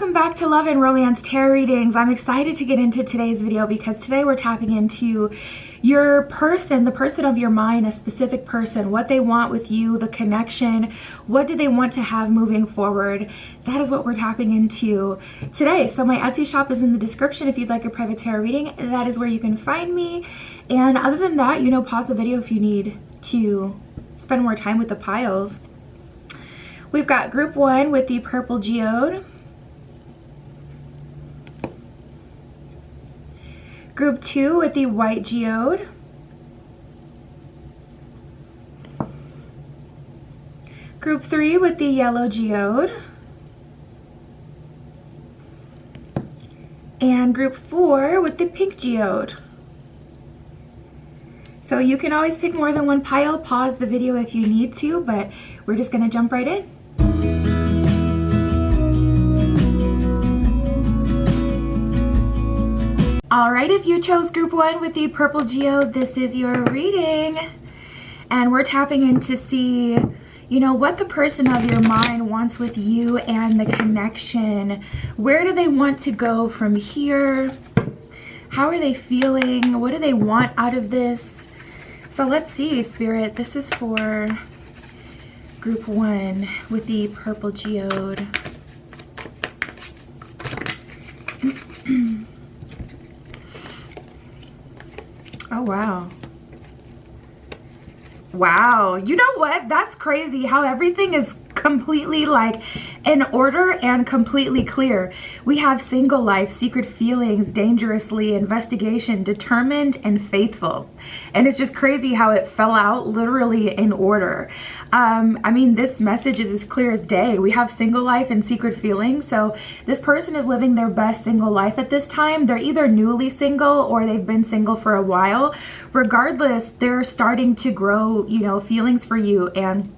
welcome back to Love and Romance Tarot Readings. I'm excited to get into today's video because today we're tapping into your person, the person of your mind, a specific person, what they want with you, the connection, what do they want to have moving forward. That is what we're tapping into today. So my Etsy shop is in the description if you'd like a private tarot reading. That is where you can find me. And other than that, pause the video if you need to spend more time with the piles. We've got group 1 with the purple geode. Group 2 with the white geode. Group 3 with the yellow geode. And group 4 with the pink geode. So you can always pick more than one pile, pause the video if you need to, but we're just gonna jump right in. Alright, if you chose group 1 with the purple geode, this is your reading. And we're tapping in to see, what the person of your mind wants with you and the connection. Where do they want to go from here? How are they feeling? What do they want out of this? So let's see, Spirit. This is for group 1 with the purple geode. Oh, wow. Wow. You know what? That's crazy how everything is completely in order and completely clear. We have single life, secret feelings, dangerously, investigation, determined, and faithful. And it's just crazy how it fell out literally in order. This message is as clear as day. We have single life and secret feelings. So this person is living their best single life at this time. They're either newly single or they've been single for a while. Regardless, they're starting to grow, feelings for you. And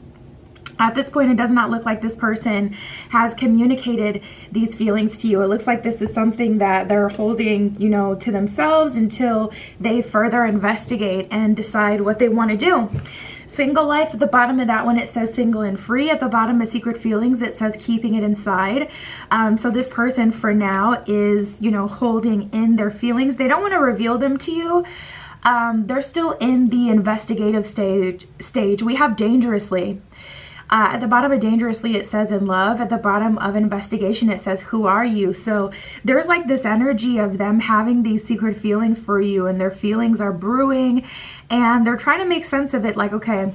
at this point, it does not look like this person has communicated these feelings to you. It looks like this is something that they're holding, to themselves until they further investigate and decide what they want to do. Single life, at the bottom of that one, it says single and free. At the bottom of secret feelings, it says keeping it inside. So this person for now is, holding in their feelings. They don't want to reveal them to you. They're still in the investigative stage. We have dangerously. At the bottom of dangerously, it says in love. At the bottom of investigation, it says, who are you? So there's this energy of them having these secret feelings for you, and their feelings are brewing, and they're trying to make sense of it. Okay,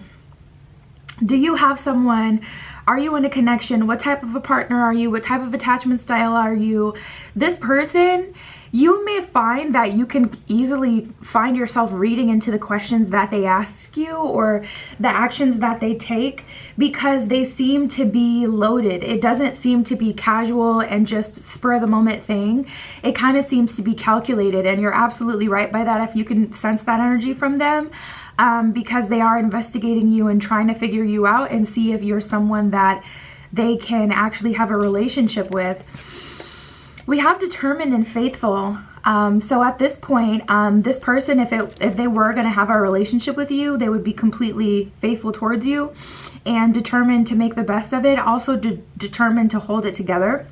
do you have someone? Are you in a connection? What type of a partner are you? What type of attachment style are you? This person, you may find that you can easily find yourself reading into the questions that they ask you or the actions that they take because they seem to be loaded. It doesn't seem to be casual and just spur of the moment thing. It kind of seems to be calculated, and you're absolutely right by that if you can sense that energy from them. Because they are investigating you and trying to figure you out and see if you're someone that they can actually have a relationship with. We have determined and faithful. So at this point, this person, if they were going to have a relationship with you, they would be completely faithful towards you and determined to make the best of it. Also determined to hold it together.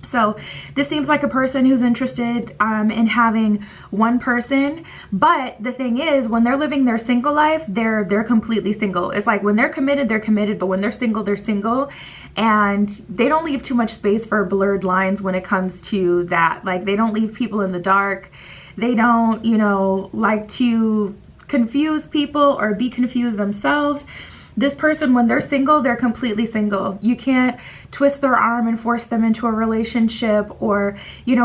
So this seems like a person who's interested in having one person, but the thing is, when they're living their single life, they're completely single. It's like when they're committed, but when they're single, and they don't leave too much space for blurred lines when it comes to that. They don't leave people in the dark. They don't, like to confuse people or be confused themselves. This person, when they're single, they're completely single. You can't twist their arm and force them into a relationship or,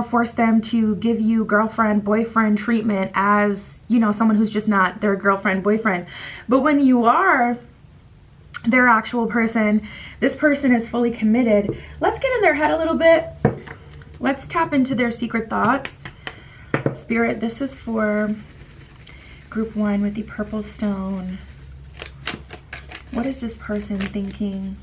force them to give you girlfriend, boyfriend treatment as, someone who's just not their girlfriend, boyfriend. But when you are their actual person, this person is fully committed. Let's get in their head a little bit. Let's tap into their secret thoughts. Spirit, this is for group 1 with the purple stone. What is this person thinking?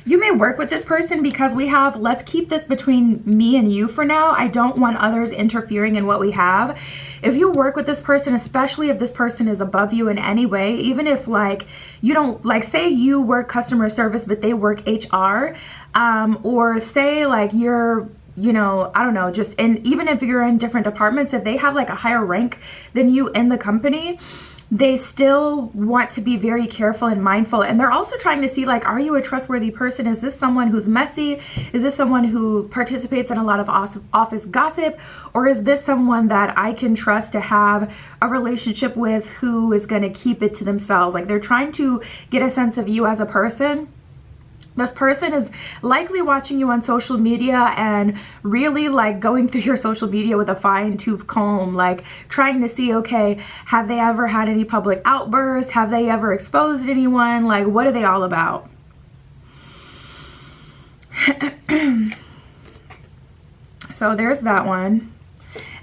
You may work with this person because we have, let's keep this between me and you for now. I don't want others interfering in what we have. if you work with this person, especially if this person is above you in any way, even if like you don't, like say you work customer service but they work HR, or say like you're, you know, I don't know, just, and even if you're in different departments, if they have like a higher rank than you in the company, they still want to be very careful and mindful. And they're also trying to see like, are you a trustworthy person? Is this someone who's messy? Is this someone who participates in a lot of office gossip? Or is this someone that I can trust to have a relationship with, who is going to keep it to themselves? Like they're trying to get a sense of you as a person. This person is likely watching you on social media and really like going through your social media with a fine-tooth comb, like trying to see, okay, have they ever had any public outbursts? Have they ever exposed anyone? Like, what are they all about? So there's that one.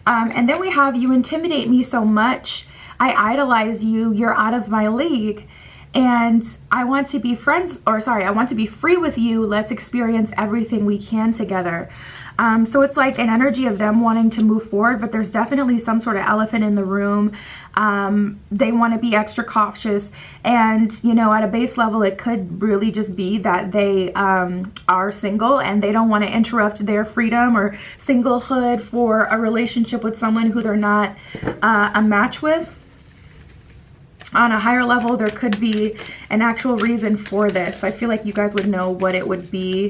And then we have, you intimidate me so much. I idolize you. You're out of my league. And I want to be friends, or sorry, I want to be free with you. Let's experience everything we can together. So it's like an energy of them wanting to move forward, but there's definitely some sort of elephant in the room. They want to be extra cautious. And, you know, at a base level, it could really just be that they are single and they don't want to interrupt their freedom or singlehood for a relationship with someone who they're not a match with. On a higher level, there could be an actual reason for this. I feel like you guys would know what it would be.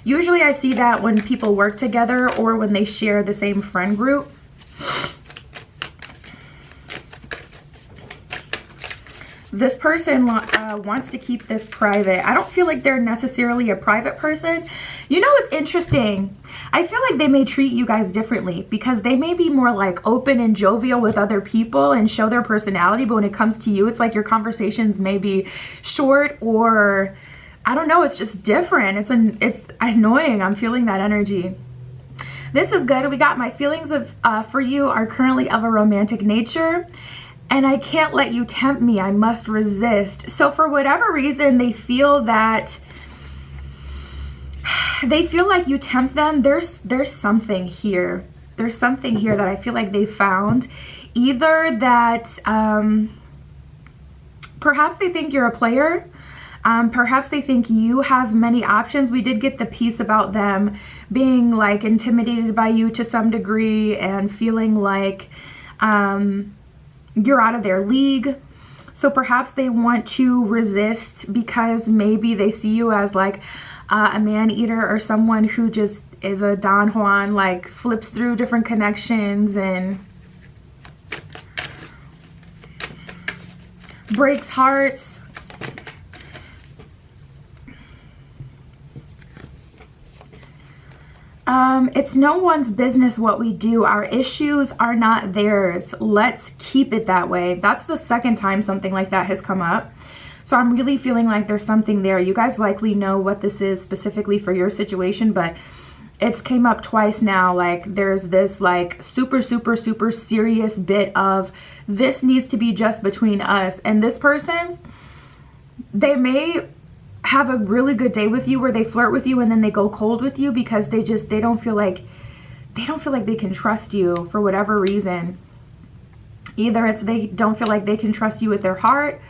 Usually I see that when people work together or when they share the same friend group. This person wants to keep this private. I don't feel like they're necessarily a private person. You know, it's interesting. I feel like they may treat you guys differently because they may be more like open and jovial with other people and show their personality. But when it comes to you, it's like your conversations may be short, or I don't know. It's just different. It's annoying. I'm feeling that energy. This is good. We got, my feelings for you are currently of a romantic nature. And I can't let you tempt me. I must resist. So for whatever reason, they feel that you tempt them. There's something here. There's something here that I feel like they found. Either that perhaps they think you're a player. Perhaps they think you have many options. We did get the piece about them being like intimidated by you to some degree and feeling like you're out of their league. So perhaps they want to resist because maybe they see you as like a man-eater or someone who just is a Don Juan, like flips through different connections and breaks hearts. It's no one's business what we do. Our issues are not theirs. Let's keep it that way. That's the second time something like that has come up. So I'm really feeling like there's something there. You guys likely know what this is specifically for your situation, but it's came up twice now. Like there's this like super serious bit of this needs to be just between us. And this person, they may have a really good day with you where they flirt with you and then they go cold with you because they don't feel like they can trust you for whatever reason. Either it's they don't feel like they can trust you with their heart,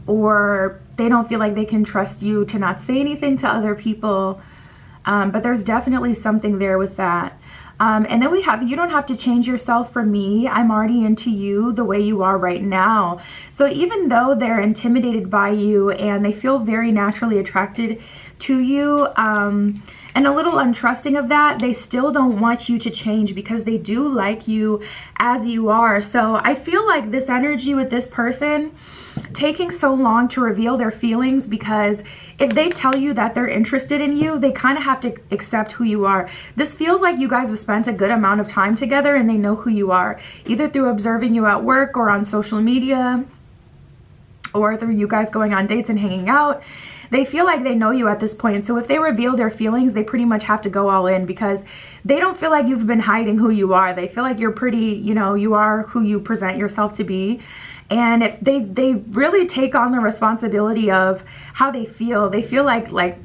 or they don't feel like they can trust you to not say anything to other people. But there's definitely something there with that. And then we have, you don't have to change yourself for me. I'm already into you the way you are right now. So even though they're intimidated by you and they feel very naturally attracted to you, and a little untrusting of that, they still don't want you to change because they do like you as you are. So I feel like this energy with this person taking so long to reveal their feelings, because if they tell you that they're interested in you, they kind of have to accept who you are. This feels like you guys have spent a good amount of time together and they know who you are, either through observing you at work or on social media, or through you guys going on dates and hanging out. They feel like they know you at this point. So if they reveal their feelings, they pretty much have to go all in because they don't feel like you've been hiding who you are. They feel like you're pretty, you are who you present yourself to be. And if they really take on the responsibility of how they feel like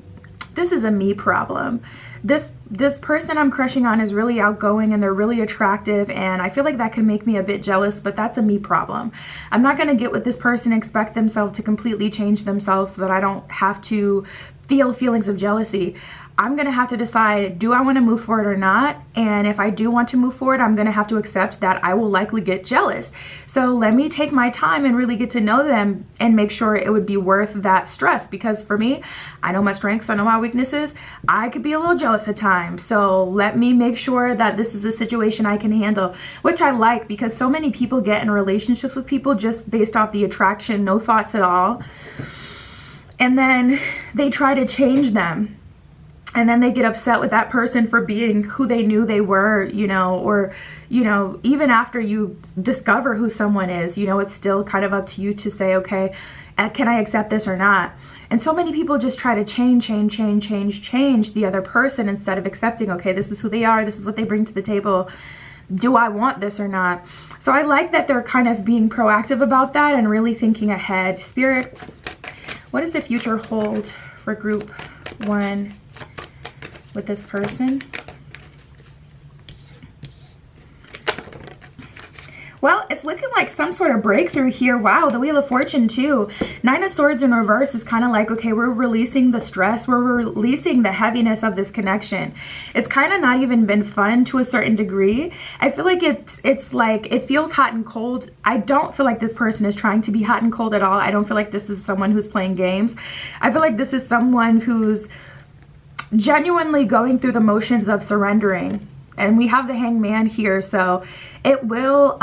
this is a me problem. This person I'm crushing on is really outgoing and they're really attractive, and I feel like that can make me a bit jealous, but that's a me problem. I'm not going to get with this person, expect themselves to completely change themselves so that I don't have to feel feelings of jealousy. I'm going to have to decide, do I want to move forward or not? And if I do want to move forward, I'm going to have to accept that I will likely get jealous. So let me take my time and really get to know them and make sure it would be worth that stress. Because for me, I know my strengths, I know my weaknesses. I could be a little jealous at times. So let me make sure that this is a situation I can handle, which I like, because so many people get in relationships with people just based off the attraction, no thoughts at all. And then they try to change them. And then they get upset with that person for being who they knew they were, you know, or, you know, even after you discover who someone is, you know, it's still kind of up to you to say, okay, can I accept this or not? And so many people just try to change the other person instead of accepting, okay, this is who they are, this is what they bring to the table. Do I want this or not? So I like that they're kind of being proactive about that and really thinking ahead. Spirit, what does the future hold for group 1 with this person? Well, it's looking like some sort of breakthrough here. Wow, the Wheel of Fortune too. 9 of Swords in reverse is kind of like, okay, we're releasing the stress. We're releasing the heaviness of this connection. It's kind of not even been fun to a certain degree. I feel like it's like, it feels hot and cold. I don't feel like this person is trying to be hot and cold at all. I don't feel like this is someone who's playing games. I feel like this is someone who's genuinely going through the motions of surrendering. And we have the Hangman here, so it will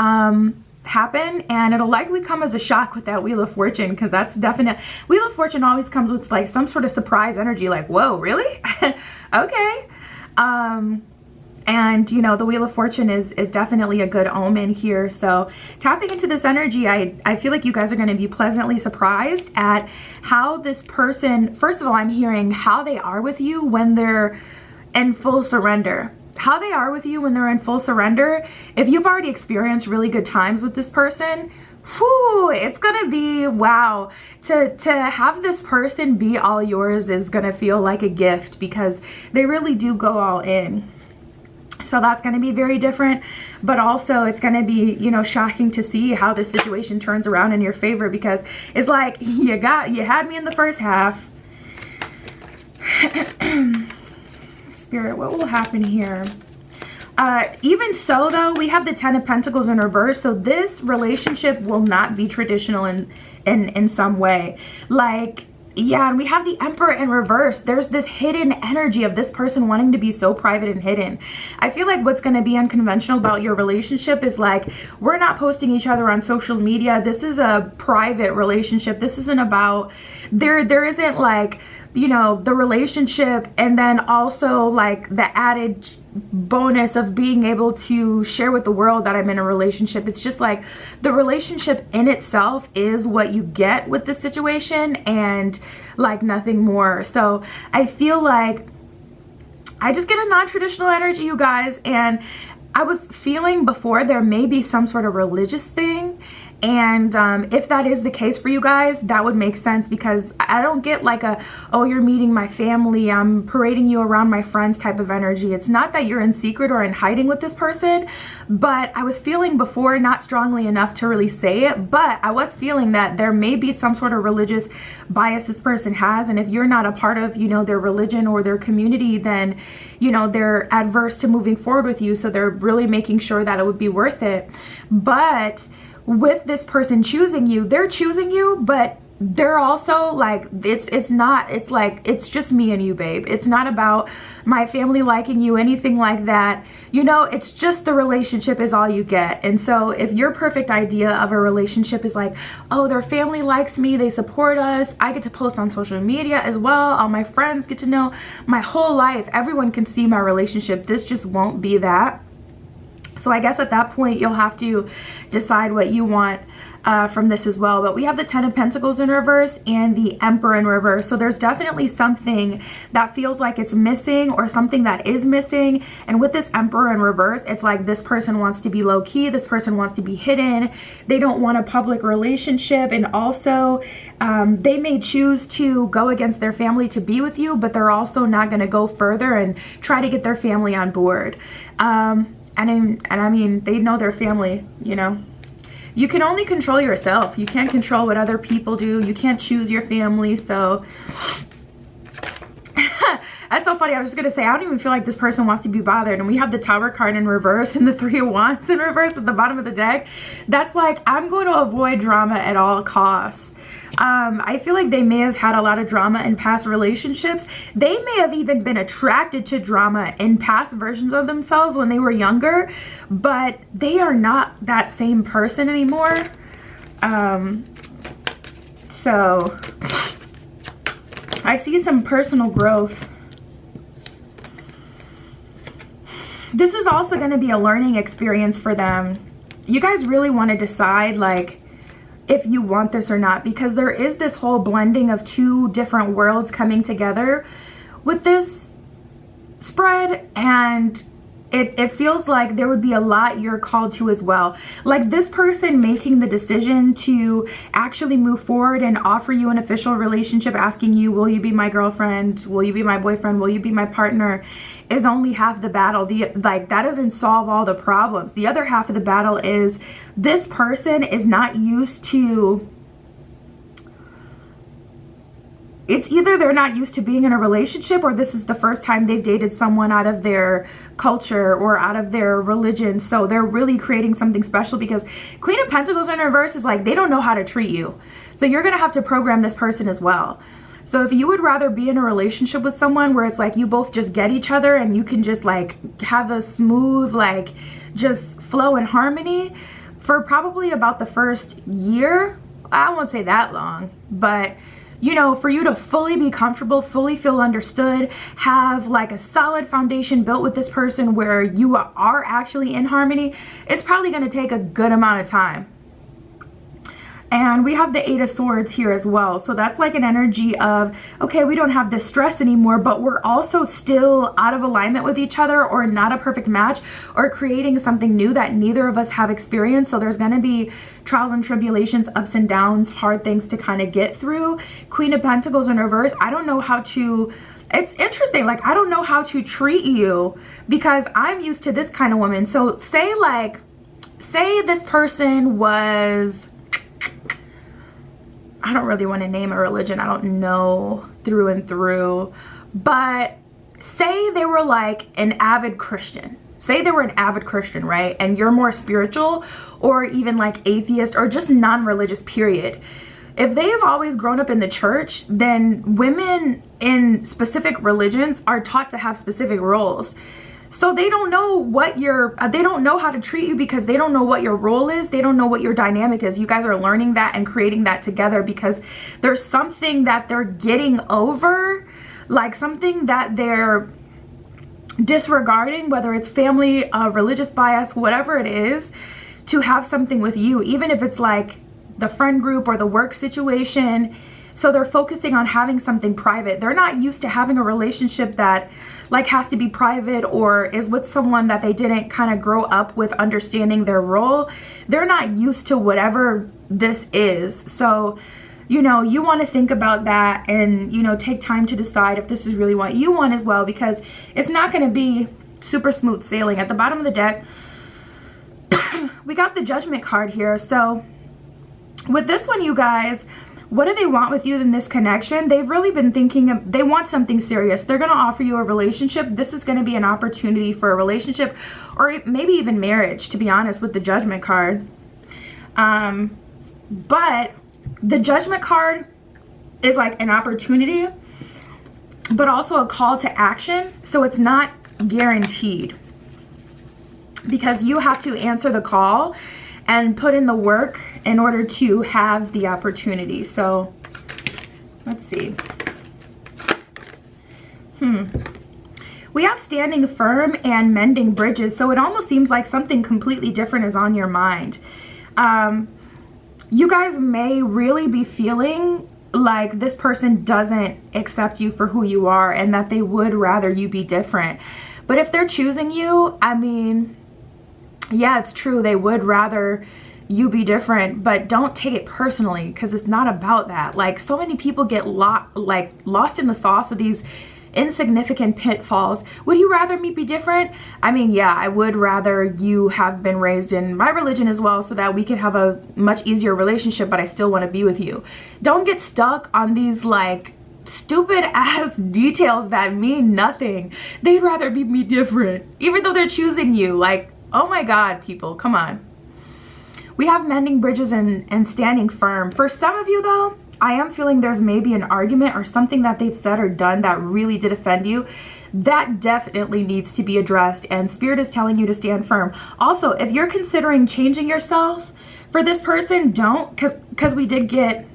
happen, and it'll likely come as a shock with that Wheel of Fortune, because that's definite. Wheel of Fortune always comes with like some sort of surprise energy, like, whoa, really? Okay. And you know, the Wheel of Fortune is definitely a good omen here. So tapping into this energy, I feel like you guys are going to be pleasantly surprised at how this person, first of all, I'm hearing how they are with you when they're in full surrender. How they are with you when they're in full surrender. If you've already experienced really good times with this person, whew, it's gonna be wow. To have this person be all yours is gonna feel like a gift, because they really do go all in. So that's going to be very different, but also it's going to be, you know, shocking to see how this situation turns around in your favor, because it's like, you had me in the first half. Spirit, what will happen here? Even so, though, we have the 10 of Pentacles in reverse, so this relationship will not be traditional in some way. Like, yeah, and we have the Emperor in reverse. There's this hidden energy of this person wanting to be so private and hidden. I feel like what's going to be unconventional about your relationship is like, we're not posting each other on social media. This is a private relationship. This isn't about, there isn't like, you know, the relationship and then also like the added bonus of being able to share with the world that I'm in a relationship. It's just like the relationship in itself is what you get with the situation and like nothing more. So I feel like I just get a non-traditional energy, you guys, and I was feeling before there may be some sort of religious thing. And if that is the case for you guys, that would make sense, because I don't get like a, oh, you're meeting my family, I'm parading you around my friends type of energy. It's not that you're in secret or in hiding with this person, but I was feeling before, not strongly enough to really say it, but I was feeling that there may be some sort of religious bias this person has. And if you're not a part of, you know, their religion or their community, then, you know, they're adverse to moving forward with you. So they're really making sure that it would be worth it. But with this person choosing you, they're choosing you, but they're also like, it's not, it's like, it's just me and you, babe. It's not about my family liking you, anything like that. You know, it's just the relationship is all you get. And so if your perfect idea of a relationship is like, oh, their family likes me, they support us, I get to post on social media as well, all my friends get to know my whole life, everyone can see my relationship, this just won't be that. So I guess at that point, you'll have to decide what you want from this as well. But we have the 10 of Pentacles in reverse and the Emperor in reverse. So there's definitely something that feels like it's missing or something that is missing. And with this Emperor in reverse, it's like this person wants to be low key. This person wants to be hidden. They don't want a public relationship. And also they may choose to go against their family to be with you, but they're also not going to go further and try to get their family on board. And I mean, they know their family, you know. You can only control yourself. You can't control what other people do. You can't choose your family. So that's so funny. I was just going to say, I don't even feel like this person wants to be bothered. And we have the Tower card in reverse and the 3 of Wands in reverse at the bottom of the deck. That's like, I'm going to avoid drama at all costs. I feel like they may have had a lot of drama in past relationships. They may have even been attracted to drama in past versions of themselves when they were younger, but they are not that same person anymore. So I see some personal growth. This is also going to be a learning experience for them. You guys really want to decide, like, if you want this or not, because there is this whole blending of 2 different worlds coming together with this spread, and it feels like there would be a lot you're called to as well. Like this person making the decision to actually move forward and offer you an official relationship, asking you, will you be my girlfriend? Will you be my boyfriend? Will you be my partner? Is only half the battle. Like that doesn't solve all the problems. The other half of the battle is this person is not used to, it's either they're not used to being in a relationship, or this is the first time they've dated someone out of their culture or out of their religion. So they're really creating something special, because Queen of Pentacles in reverse is like, they don't know how to treat you. So you're going to have to program this person as well. So if you would rather be in a relationship with someone where it's like you both just get each other and you can just like have a smooth, like just flow in harmony for probably about the first year, I won't say that long, but you know, for you to fully be comfortable, fully feel understood, have like a solid foundation built with this person where you are actually in harmony, it's probably going to take a good amount of time. And we have the 8 of Swords here as well. So that's like an energy of, okay, we don't have this stress anymore, but we're also still out of alignment with each other, or not a perfect match, or creating something new that neither of us have experienced. So there's going to be trials and tribulations, ups and downs, hard things to kind of get through. Queen of Pentacles in reverse. I don't know how to, it's interesting. Like, I don't know how to treat you because I'm used to this kind of woman. So say this person was, I don't really want to name a religion. I don't know through and through, but say they were like an avid Christian. Say they were an avid Christian, right? And you're more spiritual, or even like atheist, or just non-religious, period. If they have always grown up in the church, then women in specific religions are taught to have specific roles. So they don't know they don't know how to treat you because they don't know what your role is. They don't know what your dynamic is. You guys are learning that and creating that together because there's something that they're getting over, like something that they're disregarding, whether it's family, religious bias, whatever it is, to have something with you, even if it's like the friend group or the work situation. So they're focusing on having something private. They're not used to having a relationship that like has to be private, or is with someone that they didn't kind of grow up with understanding their role. They're not used to whatever this is. So, you know, you want to think about that and, you know, take time to decide if this is really what you want as well, because it's not going to be super smooth sailing. At the bottom of the deck, we got the Judgment card here. So with this one, you guys, what do they want with you in this connection? They've really been thinking they want something serious. They're going to offer you a relationship. This is going to be an opportunity for a relationship, or maybe even marriage, to be honest, with the Judgment card. But the Judgment card is like an opportunity, but also a call to action. So it's not guaranteed, because you have to answer the call and put in the work in order to have the opportunity. So let's see. We have standing firm and mending bridges. So it almost seems like something completely different is on your mind. You guys may really be feeling like this person doesn't accept you for who you are and that they would rather you be different. But if they're choosing you, I mean, yeah, it's true. They would rather you be different, but don't take it personally, because it's not about that. Like, so many people get lost in the sauce of these insignificant pitfalls. Would you rather me be different? I mean, yeah, I would rather you have been raised in my religion as well, so that we could have a much easier relationship, but I still want to be with you. Don't get stuck on these like stupid ass details that mean nothing. They'd rather be me different, even though they're choosing you. Like, oh my God, people, come on. We have mending bridges and standing firm. For some of you though, I am feeling there's maybe an argument or something that they've said or done that really did offend you. That definitely needs to be addressed, and Spirit is telling you to stand firm. Also, if you're considering changing yourself for this person, don't, because we did get,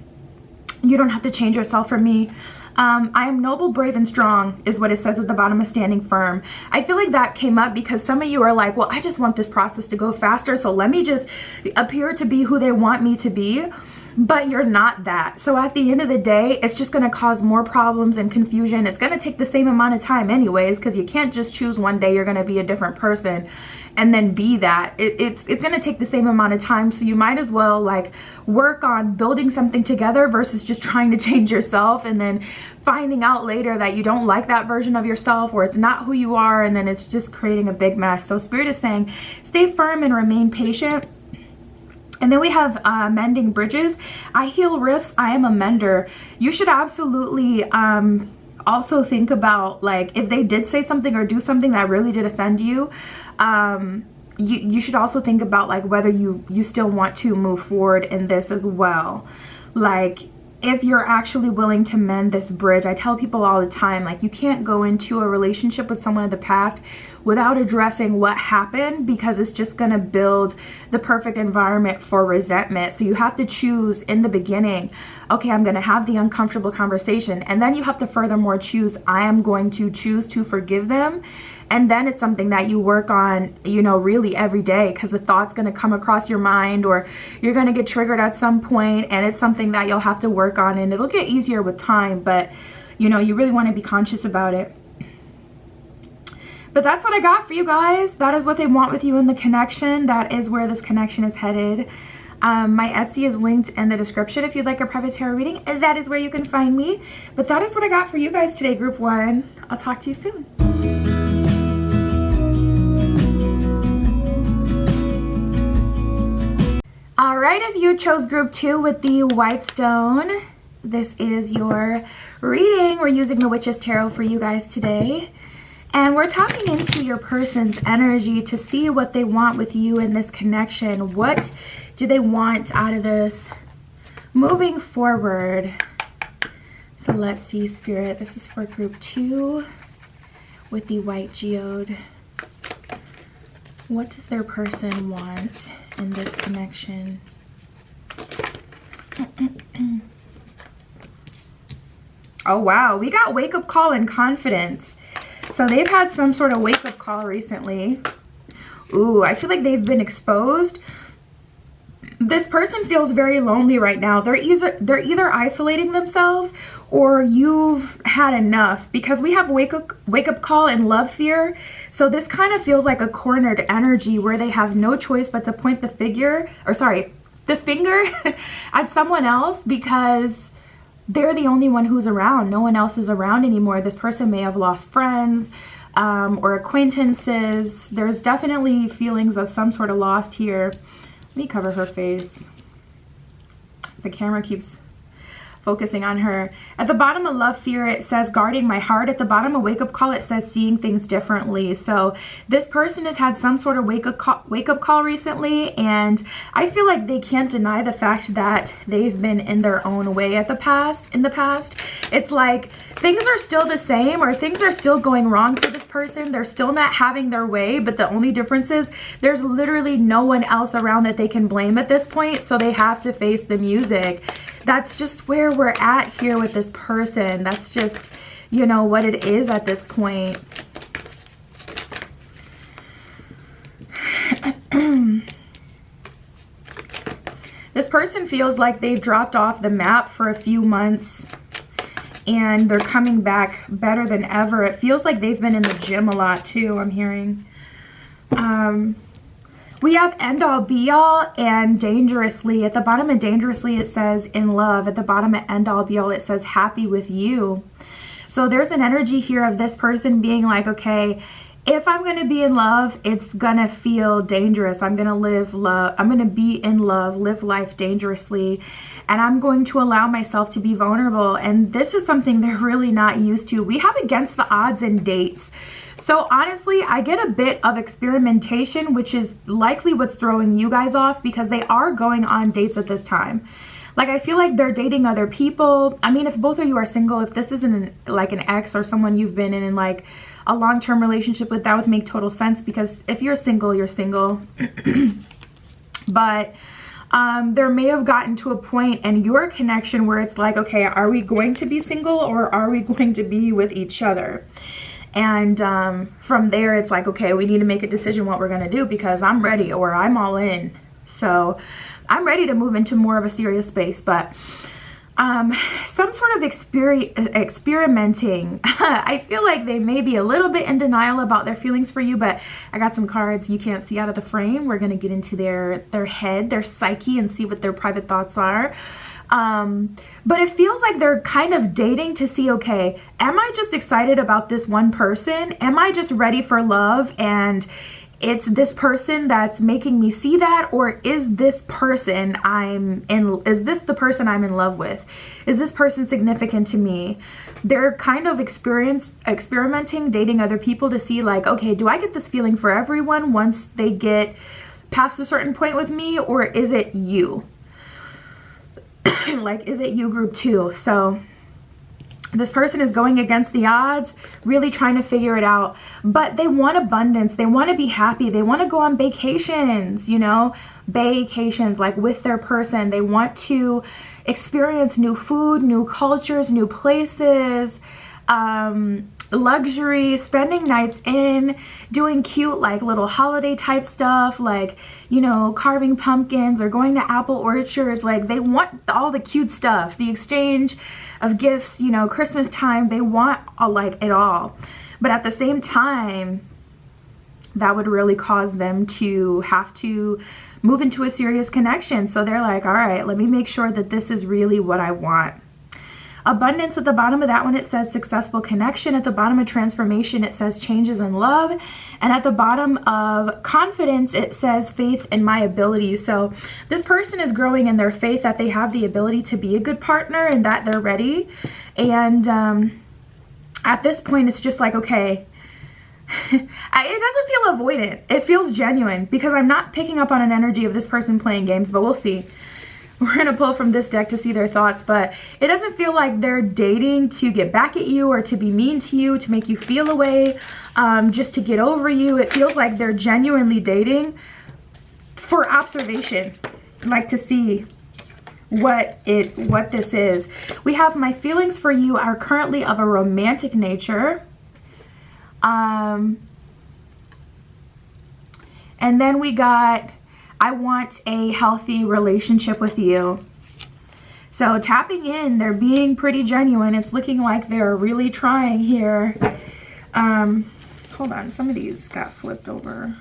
you don't have to change yourself for me. I am noble, brave, and strong is what it says at the bottom of standing firm. I feel like that came up because some of you are like, well, I just want this process to go faster, so let me just appear to be who they want me to be. But you're not that. So at the end of the day, it's just going to cause more problems and confusion. It's going to take the same amount of time anyways, because you can't just choose one day you're going to be a different person and then be that. It's going to take the same amount of time. So you might as well like work on building something together versus just trying to change yourself and then finding out later that you don't like that version of yourself, or it's not who you are, and then it's just creating a big mess. So Spirit is saying stay firm and remain patient. And then we have mending bridges. I heal rifts. I am a mender. You should absolutely also think about, like, if they did say something or do something that really did offend you, you should also think about like whether you still want to move forward in this as well. Like, if you're actually willing to mend this bridge. I tell people all the time, like, you can't go into a relationship with someone in the past without addressing what happened, because it's just going to build the perfect environment for resentment. So you have to choose in the beginning, okay, I'm going to have the uncomfortable conversation. And then you have to furthermore choose, I am going to choose to forgive them. And then it's something that you work on, you know, really every day, because the thought's going to come across your mind, or you're going to get triggered at some point, and it's something that you'll have to work on, and it'll get easier with time, but you know, you really want to be conscious about it. But that's what I got for you guys. That is what they want with you in the connection. That is where this connection is headed. My Etsy is linked in the description if you'd like a private tarot reading, and that is where you can find me. But that is what I got for you guys today, group 1. I'll talk to you soon. All right, if you chose group 2 with the white stone, this is your reading. We're using the Witch's Tarot for you guys today. And we're tapping into your person's energy to see what they want with you in this connection. What do they want out of this moving forward? So let's see, Spirit. This is for group 2 with the white geode. What does their person want in this connection? Oh wow, we got wake up call and confidence. So they've had some sort of wake up call recently. Ooh, I feel like they've been exposed. This person feels very lonely right now. They're either isolating themselves, or you've had enough, because we have wake up call and love fear. So this kind of feels like a cornered energy where they have no choice but to point the finger at someone else, because they're the only one who's around. No one else is around anymore. This person may have lost friends or acquaintances. There's definitely feelings of some sort of lost here. Let me cover her face. The camera keeps focusing on her. At the bottom of love fear, it says guarding my heart. At the bottom of wake up call, it says seeing things differently. So this person has had some sort of wake up call recently, and I feel like they can't deny the fact that they've been in their own way in the past. It's like things are still the same, or things are still going wrong for this person. They're still not having their way, but the only difference is there's literally no one else around that they can blame at this point, so they have to face the music. That's just where we're at here with this person. That's just, you know, what it is at this point. This person feels like they've dropped off the map for a few months and they're coming back better than ever. It feels like they've been in the gym a lot too, I'm hearing. We have end all be all and dangerously. At the bottom of dangerously it says in love. At the bottom of end all be all it says happy with you. So there's an energy here of this person being like, okay, if I'm going to be in love, it's going to feel dangerous. I'm going to live love. I'm going to be in love, live life dangerously, and I'm going to allow myself to be vulnerable. And this is something they're really not used to. We have against the odds in dates. So honestly, I get a bit of experimentation, which is likely what's throwing you guys off because they are going on dates at this time. Like, I feel like they're dating other people. I mean, if both of you are single, if this isn't like an ex or someone you've been in like a long-term relationship with, that would make total sense because if you're single, you're single. But there may have gotten to a point in your connection where it's like, okay, are we going to be single or are we going to be with each other? And from there, it's like, okay, we need to make a decision what we're going to do because I'm ready or I'm all in. So I'm ready to move into more of a serious space, but some sort of experimenting. I feel like they may be a little bit in denial about their feelings for you, but I got some cards you can't see out of the frame. We're going to get into their head, their psyche, and see what their private thoughts are. But it feels like they're kind of dating to see, okay, am I just excited about this one person? Am I just ready for love? And it's this person that's making me see that, or is this the person I'm in love with? Is this person significant to me? They're kind of experimenting, dating other people to see like, okay, do I get this feeling for everyone once they get past a certain point with me, or is it you? Like, is it you group 2? So this person is going against the odds, really trying to figure it out, but they want abundance. They want to be happy. They want to go on vacations, you know, vacations like with their person. They want to experience new food, new cultures, new places, luxury, spending nights in, doing cute like little holiday type stuff, like, you know, carving pumpkins or going to apple orchards. Like, they want all the cute stuff, the exchange of gifts, you know, Christmas time. They want like it all, but at the same time that would really cause them to have to move into a serious connection. So they're like, all right, let me make sure that this is really what I want. Abundance at the bottom of that one, it says successful connection. At the bottom of transformation, it says changes in love. And at the bottom of confidence, it says faith in my ability. So this person is growing in their faith that they have the ability to be a good partner and that they're ready. And at this point, it's just like, okay, it doesn't feel avoidant. It feels genuine because I'm not picking up on an energy of this person playing games, but we'll see. We're going to pull from this deck to see their thoughts, but it doesn't feel like they're dating to get back at you or to be mean to you, to make you feel away, just to get over you. It feels like they're genuinely dating for observation, like to see what this is. We have my feelings for you are currently of a romantic nature. And then we got, I want a healthy relationship with you. So tapping in, they're being pretty genuine. It's looking like they're really trying here. Hold on, some of these got flipped over.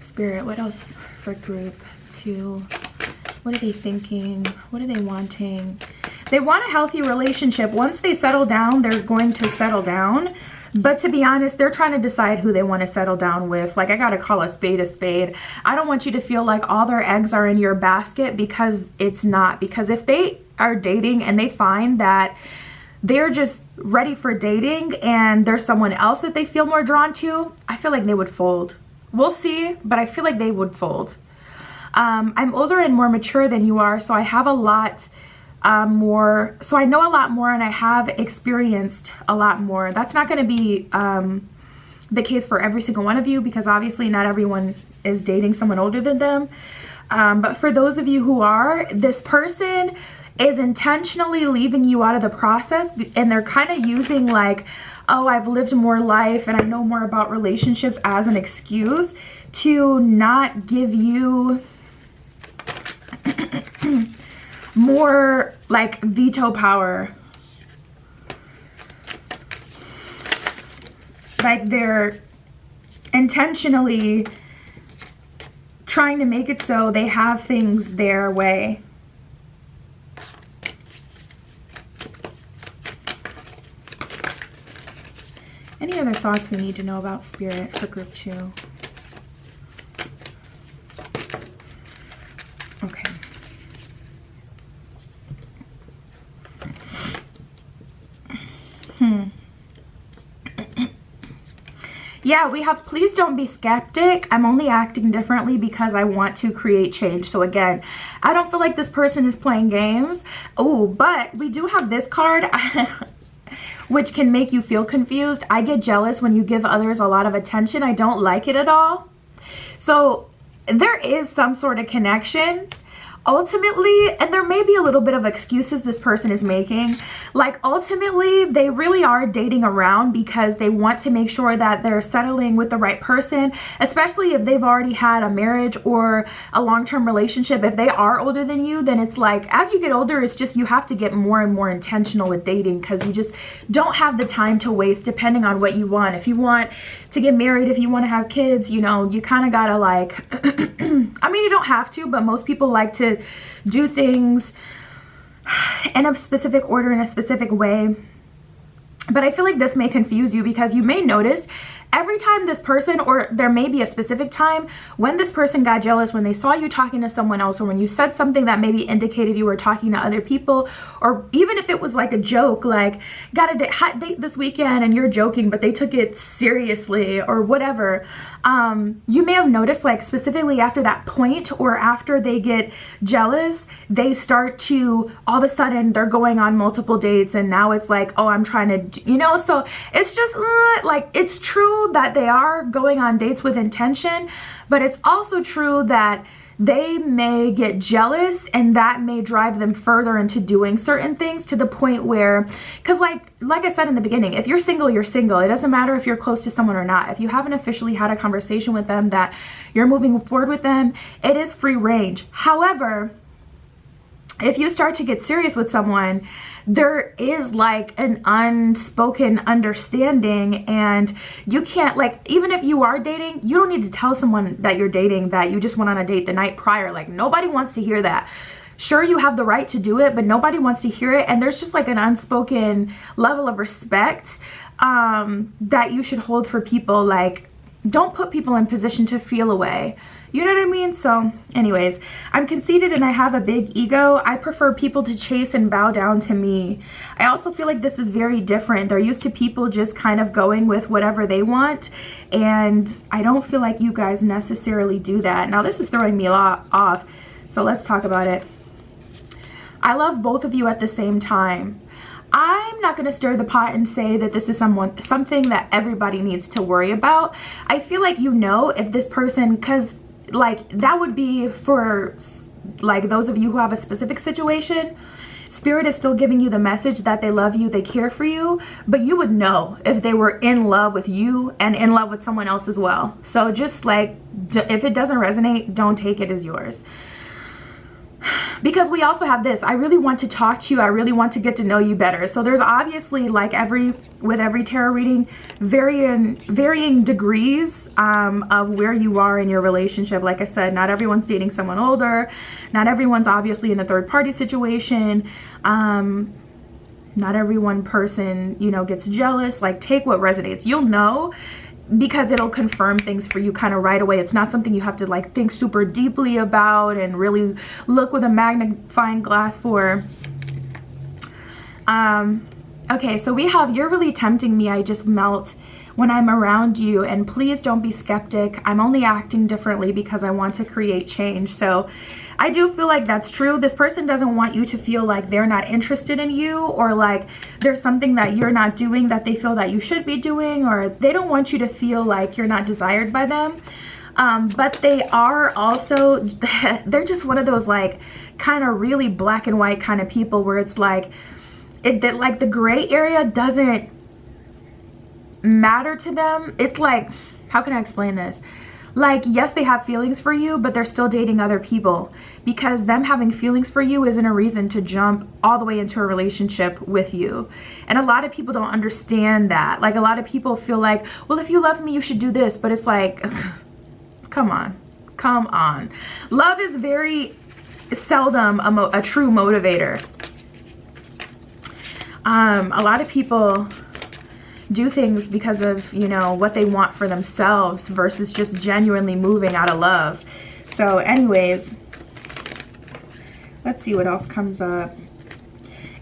Spirit, what else for group 2? What are they thinking? What are they wanting? They want a healthy relationship. Once they settle down, they're going to settle down. But to be honest, they're trying to decide who they want to settle down with. Like, I got to call a spade a spade. I don't want you to feel like all their eggs are in your basket, because it's not. Because if they are dating and they find that they're just ready for dating and there's someone else that they feel more drawn to, I feel like they would fold. We'll see, but I feel like they would fold. I'm older and more mature than you are, so I have a lot more, so I know a lot more and I have experienced a lot more. That's not going to be the case for every single one of you, because obviously not everyone is dating someone older than them. But for those of you who are, this person is intentionally leaving you out of the process, and they're kind of using like, oh, I've lived more life and I know more about relationships as an excuse to not give you more like veto power. Like they're intentionally trying to make it so they have things their way. Any other thoughts we need to know about Spirit for group 2? Okay. Yeah, we have please don't be skeptic. I'm only acting differently because I want to create change. So again, I don't feel like this person is playing games. Oh, but we do have this card which can make you feel confused. I get jealous when you give others a lot of attention. I don't like it at all. So there is some sort of connection. Ultimately, and there may be a little bit of excuses this person is making, like ultimately they really are dating around because they want to make sure that they're settling with the right person, especially if they've already had a marriage or a long-term relationship. If they are older than you, then it's like as you get older, it's just you have to get more and more intentional with dating because you just don't have the time to waste depending on what you want. If you want to get married, if you want to have kids, you know, you kind of gotta like I mean, you don't have to, but most people like to do things in a specific order, in a specific way. But I feel like this may confuse you because you may notice every time this person, or there may be a specific time when this person got jealous when they saw you talking to someone else, or when you said something that maybe indicated you were talking to other people, or even if it was like a joke, like got a hot date this weekend and you're joking but they took it seriously or whatever. You may have noticed like specifically after that point or after they get jealous, they start to all of a sudden they're going on multiple dates, and now it's like, oh, I'm trying to, you know, so it's just like it's true that they are going on dates with intention, but it's also true that they may get jealous and that may drive them further into doing certain things to the point where, because like I said in the beginning, if you're single, you're single. It doesn't matter if you're close to someone or not. If you haven't officially had a conversation with them that you're moving forward with them, it is free range. However, if you start to get serious with someone, there is like an unspoken understanding, and you can't, like, even if you are dating, you don't need to tell someone that you're dating that you just went on a date the night prior. Like, nobody wants to hear that. Sure, you have the right to do it, but nobody wants to hear it. And there's just like an unspoken level of respect that you should hold for people. Like, don't put people in position to feel away. You know what I mean? So anyways, I'm conceited and I have a big ego. I prefer people to chase and bow down to me. I also feel like this is very different. They're used to people just kind of going with whatever they want. And I don't feel like you guys necessarily do that. Now this is throwing me a lot off. So let's talk about it. I love both of you at the same time. I'm not going to stir the pot and say that this is something that everybody needs to worry about. I feel like, you know, if this person, because like that would be for like those of you who have a specific situation. Spirit is still giving you the message that they love you, they care for you, but you would know if they were in love with you and in love with someone else as well. So just like, if it doesn't resonate, don't take it as yours. Because we also have this, I really want to talk to you, I really want to get to know you better. So there's obviously, like with every tarot reading, varying degrees of where you are in your relationship. Like I said, not everyone's dating someone older, not everyone's obviously in a third party situation, not every one person, you know, gets jealous. Like, take what resonates. You'll know, because it'll confirm things for you kind of right away. It's not something you have to like think super deeply about and really look with a magnifying glass for. Okay, so we have, you're really tempting me, I just melt when I'm around you, and please don't be skeptic. I'm only acting differently because I want to create change. So I do feel like that's true. This person doesn't want you to feel like they're not interested in you, or like there's something that you're not doing that they feel that you should be doing, or they don't want you to feel like you're not desired by them. But they are also, they're just one of those like kind of really black and white kind of people where it's like, like the gray area doesn't matter to them. It's like, how can I explain this? Like, yes, they have feelings for you, but they're still dating other people, because them having feelings for you isn't a reason to jump all the way into a relationship with you. And a lot of people don't understand that. Like, a lot of people feel like, well, if you love me, you should do this. But it's like, come on. Love is very seldom a true motivator. A lot of people do things because of, you know, what they want for themselves versus just genuinely moving out of love. So anyways, let's see what else comes up.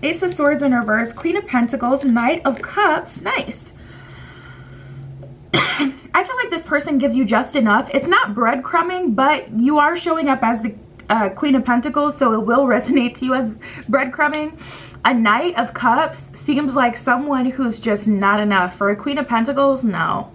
Ace of Swords in reverse, Queen of Pentacles, Knight of Cups. Nice. I feel like this person gives you just enough. It's not breadcrumbing, but you are showing up as the Queen of Pentacles, so it will resonate to you as breadcrumbing. A Knight of Cups seems like someone who's just not enough. For a Queen of Pentacles, no.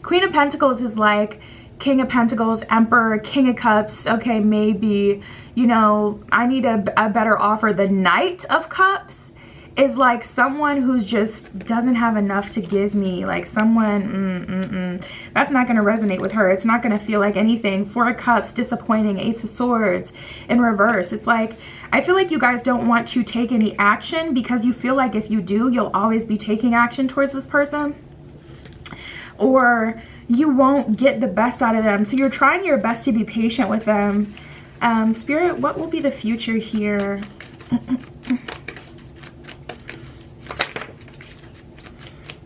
Queen of Pentacles is like King of Pentacles, Emperor, King of Cups. Okay, maybe, you know, I need a better offer. The Knight of Cups is like someone who's just doesn't have enough to give me. Like someone, that's not going to resonate with her. It's not going to feel like anything. Four of Cups, disappointing. Ace of Swords in reverse. It's like, I feel like you guys don't want to take any action because you feel like if you do, you'll always be taking action towards this person, or you won't get the best out of them. So you're trying your best to be patient with them. Spirit, what will be the future here?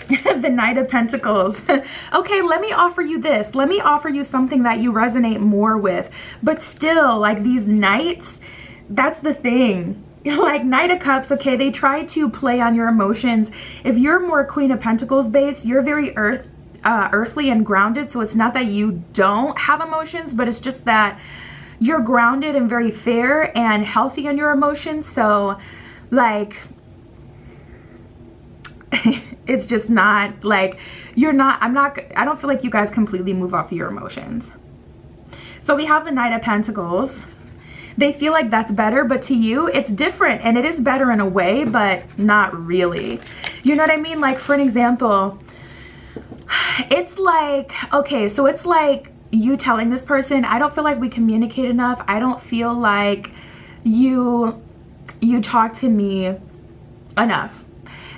The Knight of Pentacles. Okay, let me offer you this. Let me offer you something that you resonate more with. But still, like these knights, that's the thing. Like Knight of Cups, okay, they try to play on your emotions. If you're more Queen of Pentacles based, you're very earthly and grounded. So it's not that you don't have emotions, but it's just that you're grounded and very fair and healthy in your emotions. So like, it's just not like you're not, I don't feel like you guys completely move off of your emotions. So we have the Knight of Pentacles. They feel like that's better, but to you it's different, and it is better in a way, but not really. You know what I mean? Like for an example, it's like, okay, so it's like you telling this person, I don't feel like we communicate enough. I don't feel like you talk to me enough.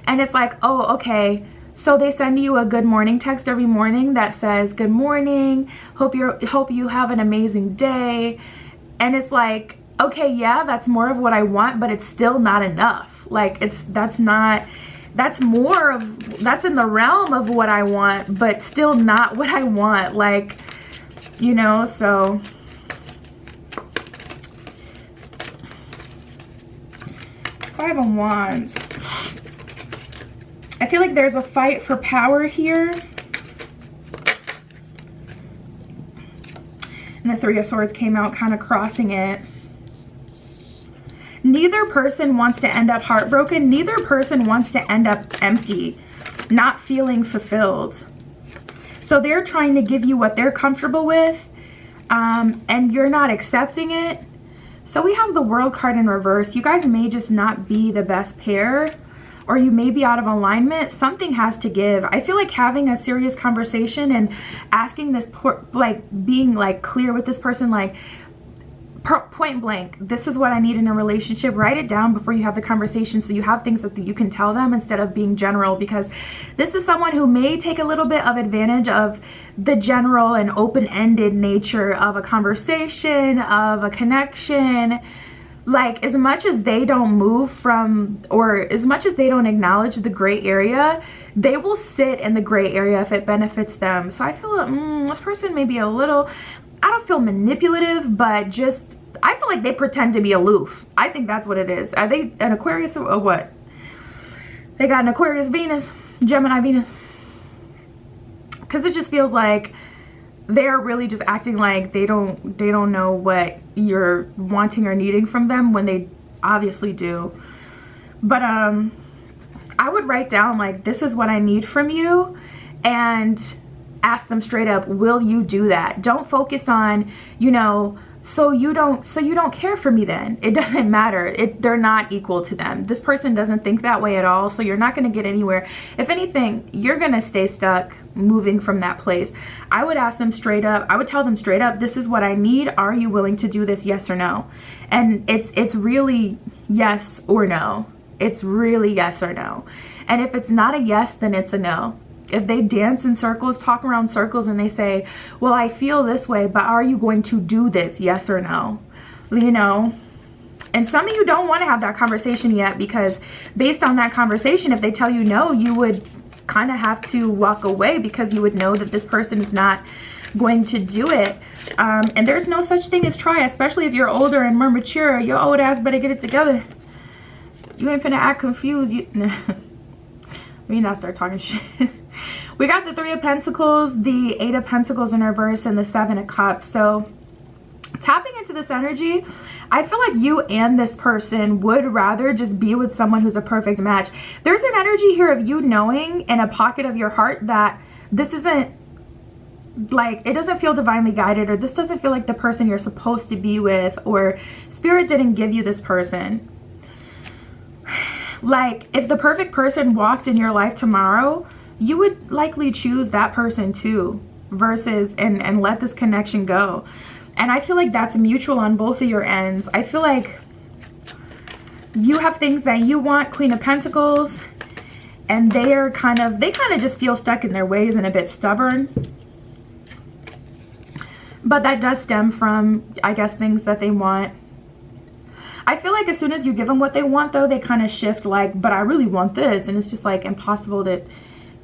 And it's like, oh, okay. So they send you a good morning text every morning that says, good morning, hope you have an amazing day. And it's like, okay, yeah, that's more of what I want, but it's still not enough. Like that's in the realm of what I want, but still not what I want. Like, you know, so Five of Wands. I feel like there's a fight for power here. And the Three of Swords came out kind of crossing it. Neither person wants to end up heartbroken. Neither person wants to end up empty, not feeling fulfilled. So they're trying to give you what they're comfortable with, and you're not accepting it. So we have the World card in reverse. You guys may just not be the best pair, or you may be out of alignment. Something has to give. I feel like having a serious conversation and asking this, like being like clear with this person, like point blank, this is what I need in a relationship. Write it down before you have the conversation so you have things that you can tell them instead of being general, because this is someone who may take a little bit of advantage of the general and open-ended nature of a conversation, of a connection. Like as much as they don't move from, or as much as they don't acknowledge the gray area, they will sit in the gray area if it benefits them. So I feel this person may be a little, I don't feel manipulative, but just, I feel like they pretend to be aloof. I think that's what it is. Are they an Aquarius or what? They got an Aquarius Venus, Gemini Venus. Because it just feels like they're really just acting like they don't know what you're wanting or needing from them when they obviously do. But I would write down like, this is what I need from you, and ask them straight up, will you do that? Don't focus on, you know, so you don't care for me then. It doesn't matter. They're not equal to them. This person doesn't think that way at all, so you're not going to get anywhere. If anything, you're going to stay stuck moving from that place. I would ask them straight up. I would tell them straight up, this is what I need. Are you willing to do this? Yes or no? And it's really yes or no. It's really yes or no. And if it's not a yes, then it's a no. If they dance in circles, talk around circles, and they say, well, I feel this way, but are you going to do this? Yes or no? You know? And some of you don't want to have that conversation yet, because based on that conversation, if they tell you no, you would kind of have to walk away, because you would know that this person is not going to do it. And there's no such thing as try, especially if you're older and more mature. Your old ass better get it together. You ain't finna act confused. Let me not start talking shit. We got the 3 of Pentacles, the 8 of Pentacles in reverse, and the 7 of Cups. So tapping into this energy, I feel like you and this person would rather just be with someone who's a perfect match. There's an energy here of you knowing in a pocket of your heart that this isn't, like, it doesn't feel divinely guided, or this doesn't feel like the person you're supposed to be with, or spirit didn't give you this person. Like, if the perfect person walked in your life tomorrow, you would likely choose that person too, versus and let this connection go. And I feel like that's mutual on both of your ends. I feel like you have things that you want, Queen of Pentacles, and they kind of just feel stuck in their ways and a bit stubborn. But that does stem from, I guess, things that they want. I feel like as soon as you give them what they want, though, they kind of shift, like, but I really want this. And it's just like impossible to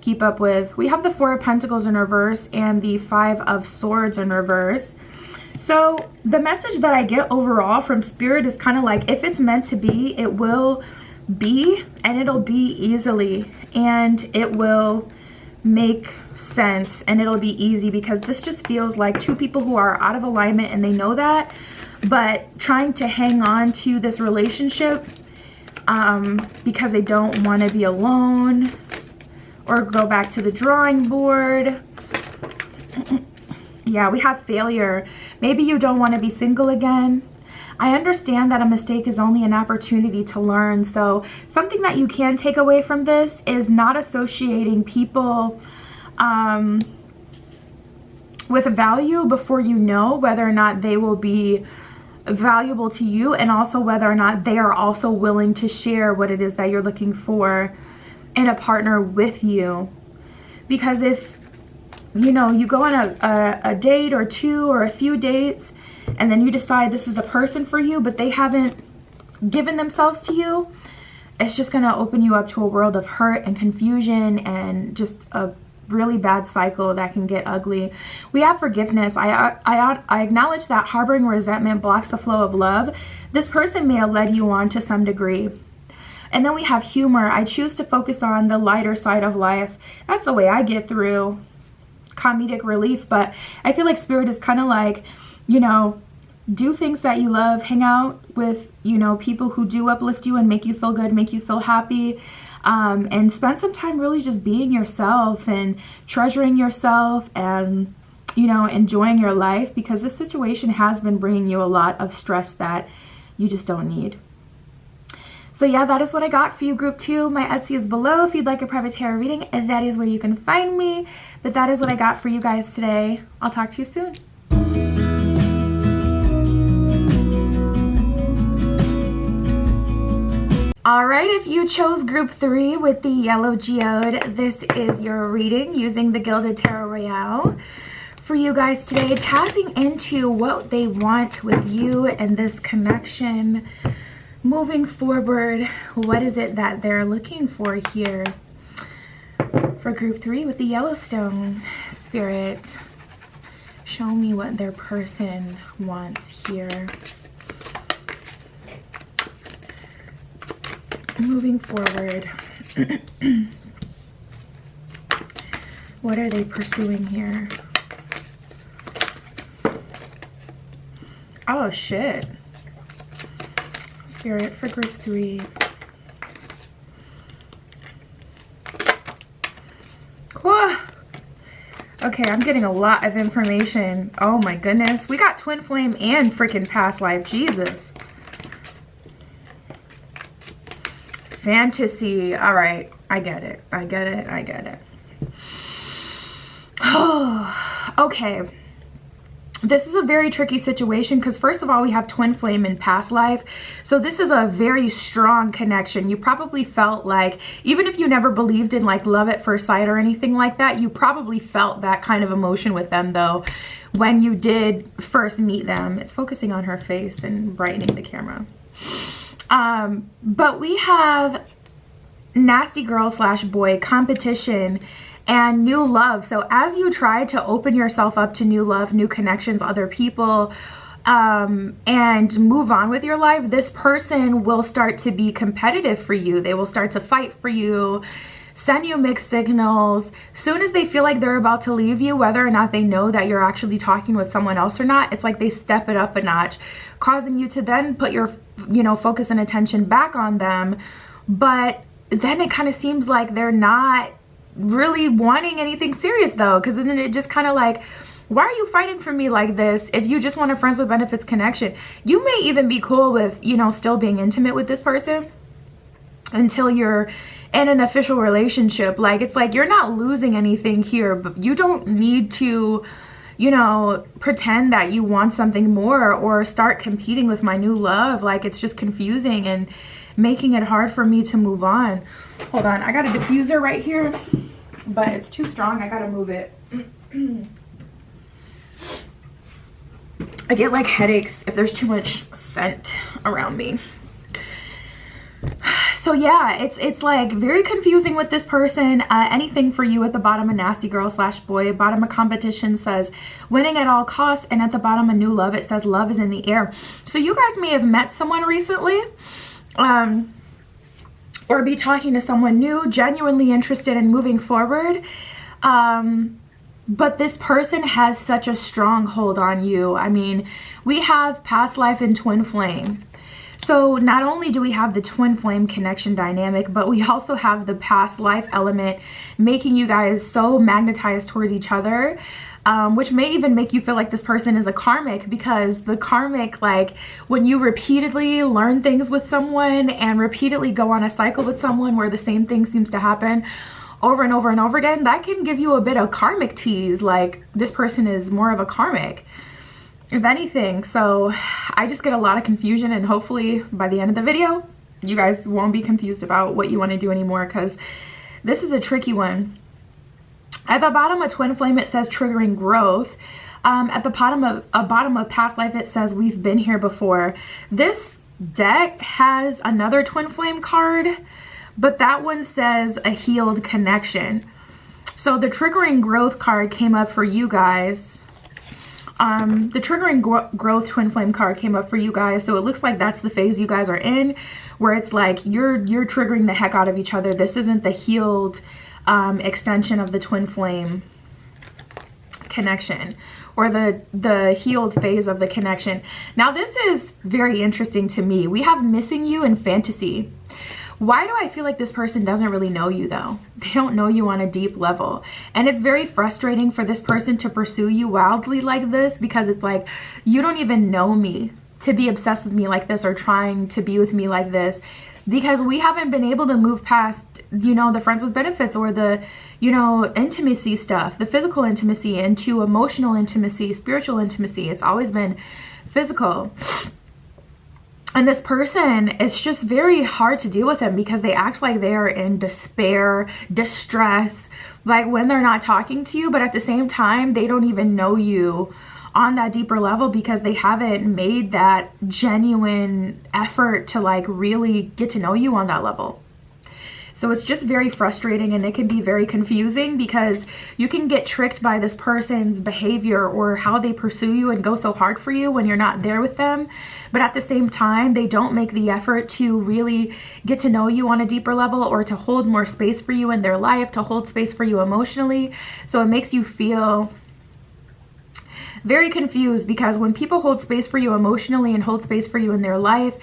keep up with. We have the 4 of Pentacles in reverse and the 5 of Swords in reverse. So the message that I get overall from Spirit is kind of like, if it's meant to be, it will be, and it'll be easily, and it will make sense, and it'll be easy, because this just feels like 2 people who are out of alignment, and they know that, but trying to hang on to this relationship because they don't want to be alone or go back to the drawing board. Yeah, we have failure. Maybe you don't want to be single again. I understand that a mistake is only an opportunity to learn. So something that you can take away from this is not associating people with value before you know whether or not they will be valuable to you, and also whether or not they are also willing to share what it is that you're looking for in a partner with you. Because if, you know, you go on a date or 2 or a few dates, and then you decide this is the person for you, but they haven't given themselves to you, it's just going to open you up to a world of hurt and confusion and just a really bad cycle that can get ugly. We have forgiveness. I acknowledge that harboring resentment blocks the flow of love. This person may have led you on to some degree. And then we have humor. I choose to focus on the lighter side of life. That's the way I get through comedic relief. But I feel like Spirit is kind of like, you know, do things that you love, hang out with, you know, people who do uplift you and make you feel good, make you feel happy, and spend some time really just being yourself and treasuring yourself and, you know, enjoying your life, because this situation has been bringing you a lot of stress that you just don't need. So yeah, that is what I got for you, Group 2. My Etsy is below if you'd like a private tarot reading, and that is where you can find me. But that is what I got for you guys today. I'll talk to you soon. All right, if you chose Group 3 with the yellow geode, this is your reading using the Gilded Tarot Royale for you guys today, tapping into what they want with you and this connection. Moving forward, what is it that they're looking for here for Group 3 with the Yellowstone? Spirit, show me what their person wants here. Moving forward, what are they pursuing here? Oh, shit. Spirit for Group 3. Whoa. Okay, I'm getting a lot of information. Oh my goodness. We got twin flame and freaking past life. Jesus. Fantasy. All right. I get it. I get it. I get it. Oh, okay. This is a very tricky situation because first of all, we have twin flame in past life. So this is a very strong connection. You probably felt like, even if you never believed in like love at first sight or anything like that, you probably felt that kind of emotion with them though when you did first meet them. It's focusing on her face and brightening the camera. But we have nasty girl / boy competition and new love. So as you try to open yourself up to new love, new connections, other people, and move on with your life, this person will start to be competitive for you. They will start to fight for you, send you mixed signals. Soon as they feel like they're about to leave you, whether or not they know that you're actually talking with someone else or not, it's like they step it up a notch, causing you to then put your, focus and attention back on them. But then it kind of seems like they're not really wanting anything serious though, because then it just kind of like, why are you fighting for me like this if you just want a friends with benefits connection? You may even be cool with, still being intimate with this person until you're in an official relationship. Like, it's like you're not losing anything here, but you don't need to, pretend that you want something more or start competing with my new love. Like, it's just confusing and making it hard for me to move on. Hold on, I got a diffuser right here, but it's too strong. I gotta move it. I get like headaches if there's too much scent around me. So yeah, it's like very confusing with this person. Anything for you at the bottom, a nasty girl / boy. Bottom of competition says winning at all costs, and at the bottom of new love, it says love is in the air. So you guys may have met someone recently, or be talking to someone new, genuinely interested in moving forward. But this person has such a strong hold on you. I mean, we have past life and twin flame. So not only do we have the twin flame connection dynamic, but we also have the past life element making you guys so magnetized towards each other, which may even make you feel like this person is a karmic, because the karmic, like when you repeatedly learn things with someone and repeatedly go on a cycle with someone where the same thing seems to happen over and over and over again, that can give you a bit of karmic tease, like this person is more of a karmic, if anything. So I just get a lot of confusion, and hopefully by the end of the video, you guys won't be confused about what you want to do anymore, because this is a tricky one. At the bottom of twin flame, it says triggering growth. At the bottom of past life, it says we've been here before. This deck has another twin flame card, but that one says a healed connection. So the triggering growth card came up for you guys. The triggering growth twin flame card came up for you guys. So it looks like that's the phase you guys are in, where it's like you're triggering the heck out of each other. This isn't the healed extension of the twin flame connection, or the healed phase of the connection. Now this is very interesting to me. We have missing you and fantasy. Why do I feel like this person doesn't really know you though? They don't know you on a deep level. And it's very frustrating for this person to pursue you wildly like this, because it's like, you don't even know me to be obsessed with me like this or trying to be with me like this, because we haven't been able to move past, the friends with benefits or the, intimacy stuff, the physical intimacy, into emotional intimacy, spiritual intimacy. It's always been physical. And this person, it's just very hard to deal with them because they act like they are in despair, distress, like when they're not talking to you, but at the same time, they don't even know you on that deeper level because they haven't made that genuine effort to like really get to know you on that level. So it's just very frustrating, and it can be very confusing because you can get tricked by this person's behavior or how they pursue you and go so hard for you when you're not there with them. But at the same time, they don't make the effort to really get to know you on a deeper level or to hold more space for you in their life, to hold space for you emotionally. So it makes you feel very confused, because when people hold space for you emotionally and hold space for you in their life,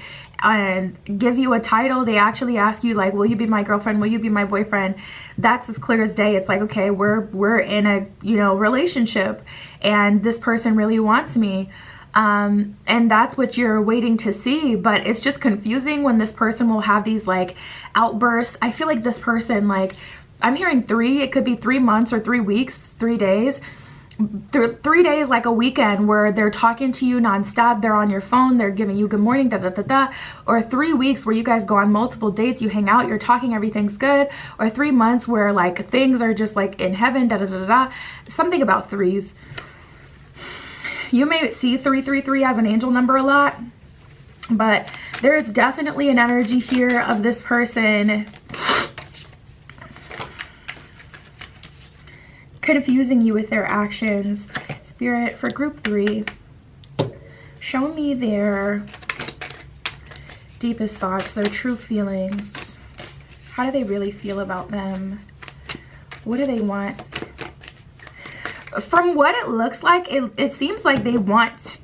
and give you a title. They actually ask you like, will you be my girlfriend? Will you be my boyfriend? That's as clear as day. It's like, okay, we're in a, you know, relationship, and this person really wants me. And that's what you're waiting to see. But it's just confusing when this person will have these like outbursts. I feel like this person, like, I'm hearing it could be 3 months or 3 weeks, 3 days. 3 days, like a weekend, where they're talking to you nonstop. They're on your phone, they're giving you good morning, da da da da. Or 3 weeks where you guys go on multiple dates, you hang out, you're talking, everything's good. Or 3 months where like things are just like in heaven, da da da da. Something about threes. You may see 333 as an angel number a lot, but there is definitely an energy here of this person confusing you with their actions. Spirit, for group 3, show me their deepest thoughts, their true feelings. How do they really feel about them? What do they want? From what it looks like, it seems like they want,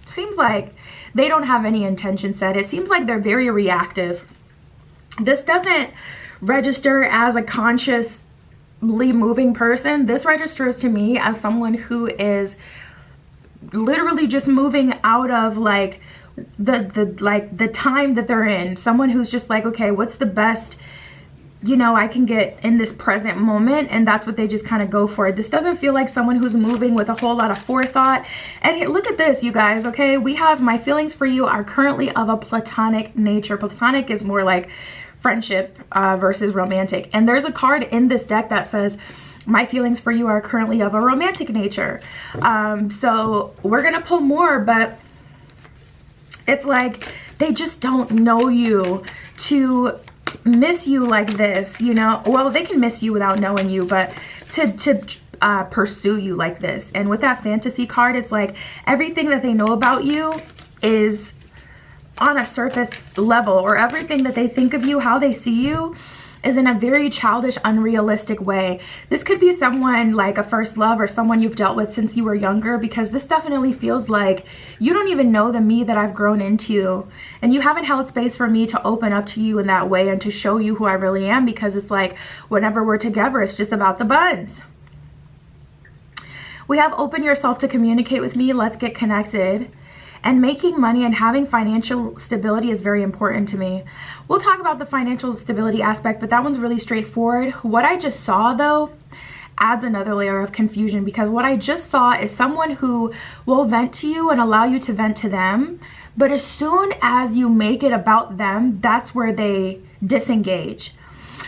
seems like they don't have any intention set. It seems like they're very reactive. This doesn't register as a conscious moving person. This registers to me as someone who is literally just moving out of like the time that they're in. Someone who's just like, okay, what's the best, you know, I can get in this present moment, and that's what they just kind of go for. This doesn't feel like someone who's moving with a whole lot of forethought. And here, look at this, you guys, okay? We have, my feelings for you are currently of a platonic nature. Platonic is more like friendship versus romantic. And there's a card in this deck that says, my feelings for you are currently of a romantic nature. So we're gonna pull more, but it's like they just don't know you to miss you like this, you know. Well, they can miss you without knowing you, but to pursue you like this. And with that fantasy card, it's like everything that they know about you is on a surface level, or everything that they think of you, how they see you, is in a very childish, unrealistic way. This could be someone like a first love, or someone you've dealt with since you were younger, because this definitely feels like you don't even know the me that I've grown into, and you haven't held space for me to open up to you in that way and to show you who I really am, because it's like whenever we're together, it's just about the buns. We have open yourself to communicate with me, let's get connected. And making money and having financial stability is very important to me. We'll talk about the financial stability aspect, but that one's really straightforward. What I just saw, though, adds another layer of confusion, because what I just saw is someone who will vent to you and allow you to vent to them, but as soon as you make it about them, that's where they disengage.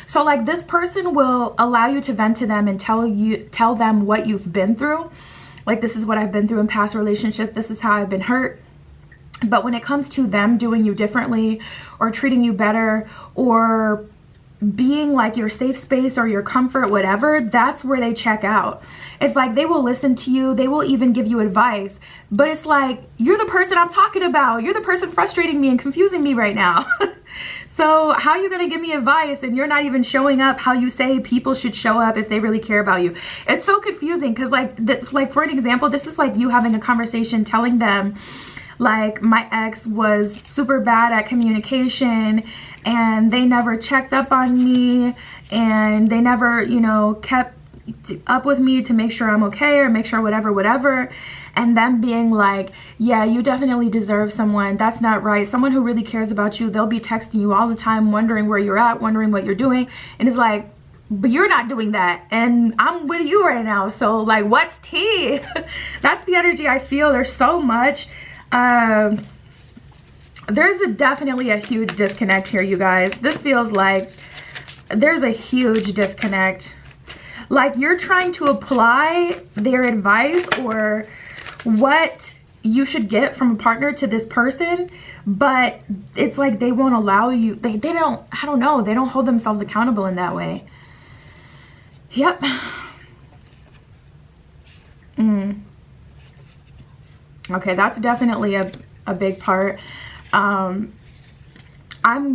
So like this person will allow you to vent to them and tell them what you've been through. Like, this is what I've been through in past relationships. This is how I've been hurt. But when it comes to them doing you differently, or treating you better, or being like your safe space or your comfort, whatever, that's where they check out. It's like they will listen to you. They will even give you advice. But it's like, you're the person I'm talking about. You're the person frustrating me and confusing me right now. So how are you going to give me advice and you're not even showing up how you say people should show up if they really care about you? It's so confusing, because like for an example, this is like you having a conversation telling them, like, my ex was super bad at communication and they never checked up on me and they never, you know, kept up with me to make sure I'm okay or make sure whatever. And them being like, yeah, you definitely deserve someone. That's not right. Someone who really cares about you, they'll be texting you all the time, wondering where you're at, wondering what you're doing. And it's like, but you're not doing that. And I'm with you right now. So like, what's tea? That's the energy I feel. There's so much. There's definitely a huge disconnect here, you guys. This feels like there's a huge disconnect. Like you're trying to apply their advice or what you should get from a partner to this person, but it's like they won't allow you. They don't, I don't know, they don't hold themselves accountable in that way. Yep. Okay, that's definitely a big part. I'm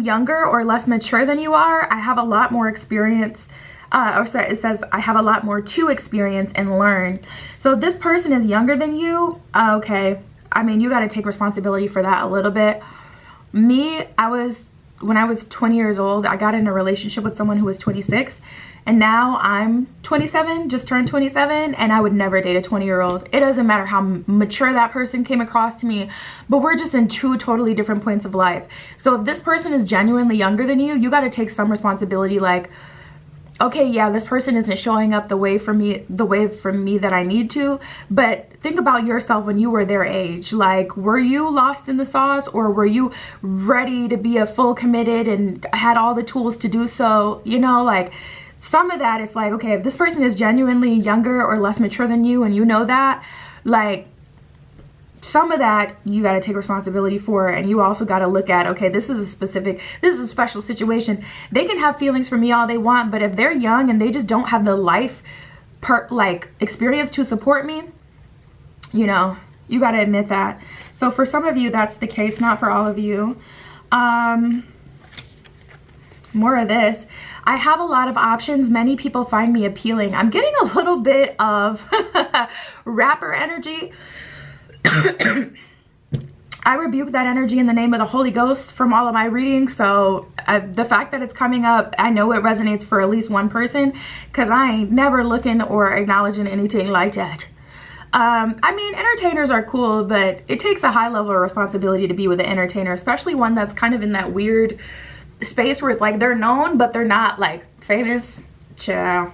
younger or less mature than you are. I have a lot more experience. It says I have a lot more to experience and learn. So if this person is younger than you, okay, I mean, you got to take responsibility for that a little bit. Me, when I was 20 years old, I got in a relationship with someone who was 26, and now I'm 27, just turned 27, and I would never date a 20-year-old. It doesn't matter how mature that person came across to me, but we're just in two totally different points of life. So if this person is genuinely younger than you, you got to take some responsibility. Like, okay, yeah, this person isn't showing up the way for me that I need to, but think about yourself when you were their age. Like, were you lost in the sauce, or were you ready to be a full committed and had all the tools to do so? You know, like, some of that is like, okay, if this person is genuinely younger or less mature than you, and you know that, like, some of that you got to take responsibility for, and you also got to look at, okay, this is a special situation. They can have feelings for me all they want, but if they're young and they just don't have the life experience to support me, you know, you got to admit that. So for some of you, that's the case, not for all of you. More of this. I have a lot of options. Many people find me appealing. I'm getting a little bit of rapper energy. I rebuke that energy in the name of the Holy Ghost from all of my readings. So the fact that it's coming up, I know it resonates for at least one person, because I ain't never looking or acknowledging anything like that. I mean, entertainers are cool, but it takes a high level of responsibility to be with an entertainer, especially one that's kind of in that weird space where it's like they're known, but they're not like famous. Ciao.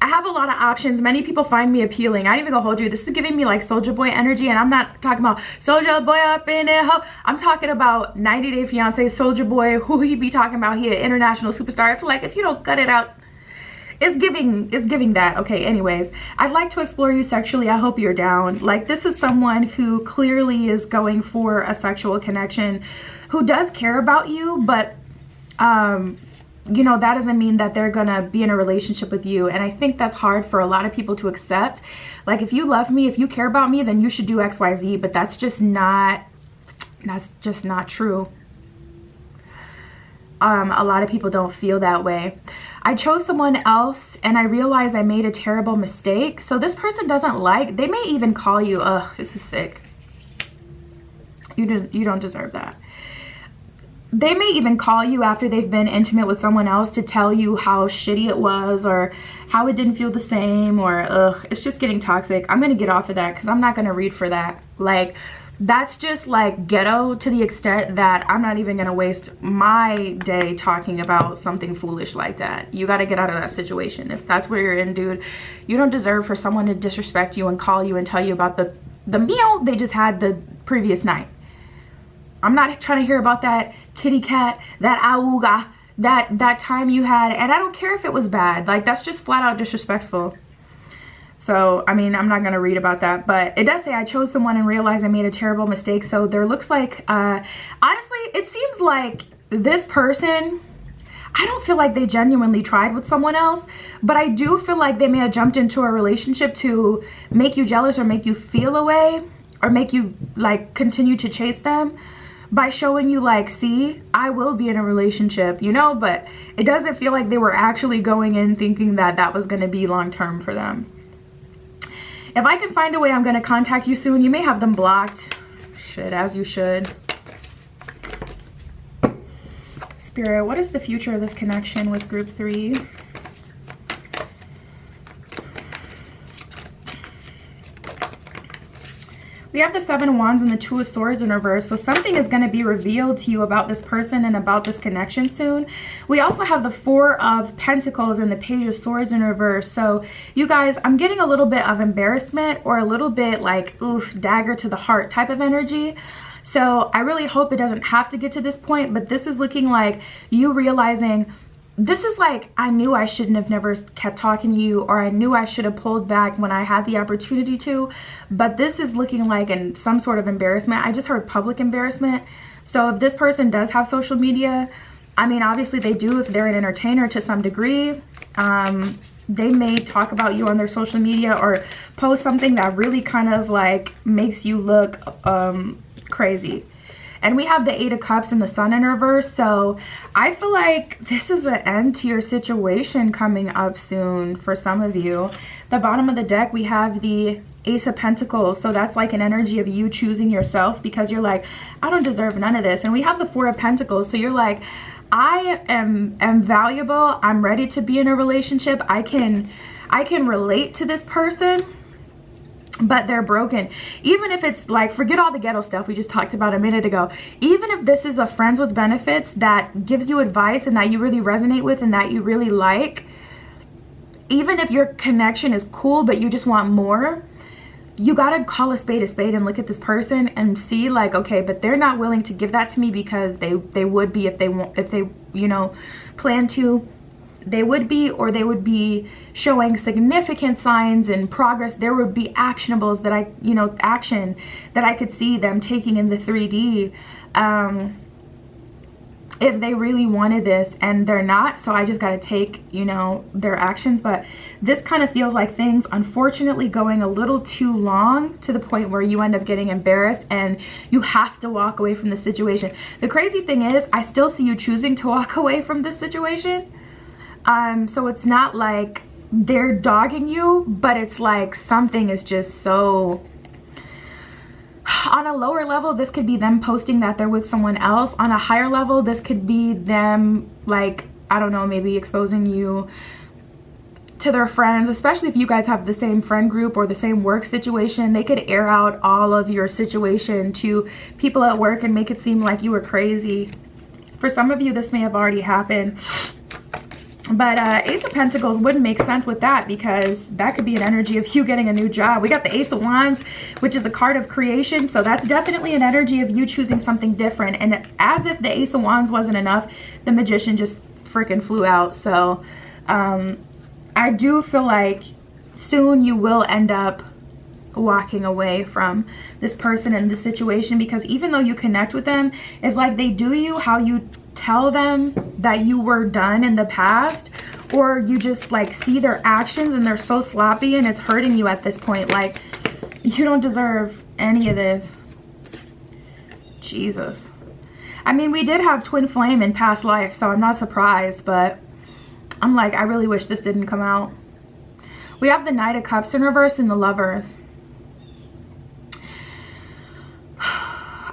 I have a lot of options. Many people find me appealing. I ain't even gonna hold you. This is giving me like Soulja Boy energy, and I'm not talking about Soulja Boy up in there. I'm talking about 90 Day Fiance Soulja Boy, who he be talking about. He an international superstar. I feel like if you don't cut it out, it's giving that. Okay, anyways, I'd like to explore you sexually. I hope you're down. Like, this is someone who clearly is going for a sexual connection, who does care about you, but you know, that doesn't mean that they're gonna be in a relationship with you. And I think that's hard for a lot of people to accept. Like, if you love me, if you care about me, then you should do XYZ, but that's just not true. A lot of people don't feel that way. I chose someone else and I realized I made a terrible mistake. So this person doesn't like, they may even call you, ugh, this is sick. You don't deserve that. They may even call you after they've been intimate with someone else to tell you how shitty it was, or how it didn't feel the same, or ugh, it's just getting toxic. I'm gonna get off of that because I'm not gonna read for that. Like, that's just like ghetto to the extent that I'm not even gonna waste my day talking about something foolish like that. You gotta get out of that situation. If that's where you're in, dude, you don't deserve for someone to disrespect you and call you and tell you about the meal they just had the previous night. I'm not trying to hear about that kitty cat, that auga, that time you had, and I don't care if it was bad. Like, that's just flat out disrespectful. So, I mean, I'm not going to read about that, but it does say I chose someone and realized I made a terrible mistake. So there looks like, honestly, it seems like this person, I don't feel like they genuinely tried with someone else, but I do feel like they may have jumped into a relationship to make you jealous or make you feel away or make you like continue to chase them by showing you like, see, I will be in a relationship, you know, but it doesn't feel like they were actually going in thinking that that was going to be long term for them. If I can find a way, I'm going to contact you soon. You may have them blocked. Shit, as you should. Spirit, what is the future of this connection with group 3? We have the 7 of Wands and the 2 of Swords in reverse. So something is going to be revealed to you about this person and about this connection soon. We also have the 4 of Pentacles and the Page of Swords in reverse. So you guys, I'm getting a little bit of embarrassment or a little bit like, oof, dagger to the heart type of energy. So I really hope it doesn't have to get to this point, but this is looking like you realizing, this is like, I knew I shouldn't have never kept talking to you, or I knew I should have pulled back when I had the opportunity to, but this is looking like in some sort of embarrassment. I just heard public embarrassment. So if this person does have social media, I mean, obviously they do if they're an entertainer to some degree. They may talk about you on their social media or post something that really kind of like makes you look crazy. And we have the 8 of Cups and the Sun in reverse. So I feel like this is an end to your situation coming up soon for some of you. The bottom of the deck, we have the Ace of Pentacles. So that's like an energy of you choosing yourself, because you're like, I don't deserve none of this. And we have the Four of Pentacles. So you're like, I am valuable. I'm ready to be in a relationship. I can relate to this person, but they're broken. Even if it's like, forget all the ghetto stuff we just talked about a minute ago. Even if this is a friends with benefits that gives you advice and that you really resonate with and that you really like, even if your connection is cool but you just want more, you gotta call a spade and look at this person and see like, okay, but they're not willing to give that to me because they would be if they you know, plan to. They would be, or they would be showing significant signs and progress. There would be actionables that action that I could see them taking in the 3D if they really wanted this, and they're not. So I just got to take, you know, their actions. But this kind of feels like things, unfortunately, going a little too long to the point where you end up getting embarrassed and you have to walk away from the situation. The crazy thing is, I still see you choosing to walk away from this situation. So it's not like they're dogging you, but it's like something is just so... On a lower level, this could be them posting that they're with someone else. On a higher level, this could be them, like, I don't know, maybe exposing you to their friends, especially if you guys have the same friend group or the same work situation. They could air out all of your situation to people at work and make it seem like you were crazy. For some of you, this may have already happened. But Ace of Pentacles wouldn't make sense with that, because that could be an energy of you getting a new job. We got the Ace of Wands, which is a card of creation. So that's definitely an energy of you choosing something different. And as if the Ace of Wands wasn't enough, the Magician just freaking flew out. So I do feel like soon you will end up walking away from this person and this situation, because even though you connect with them, it's like they do you how you tell them that you were done in the past, or you just like see their actions and they're so sloppy and it's hurting you at this point. Like, you don't deserve any of this. Jesus. I mean, we did have twin flame in past life, so I'm not surprised, but I'm like, I really wish this didn't come out. We have the Knight of Cups in reverse and the Lovers.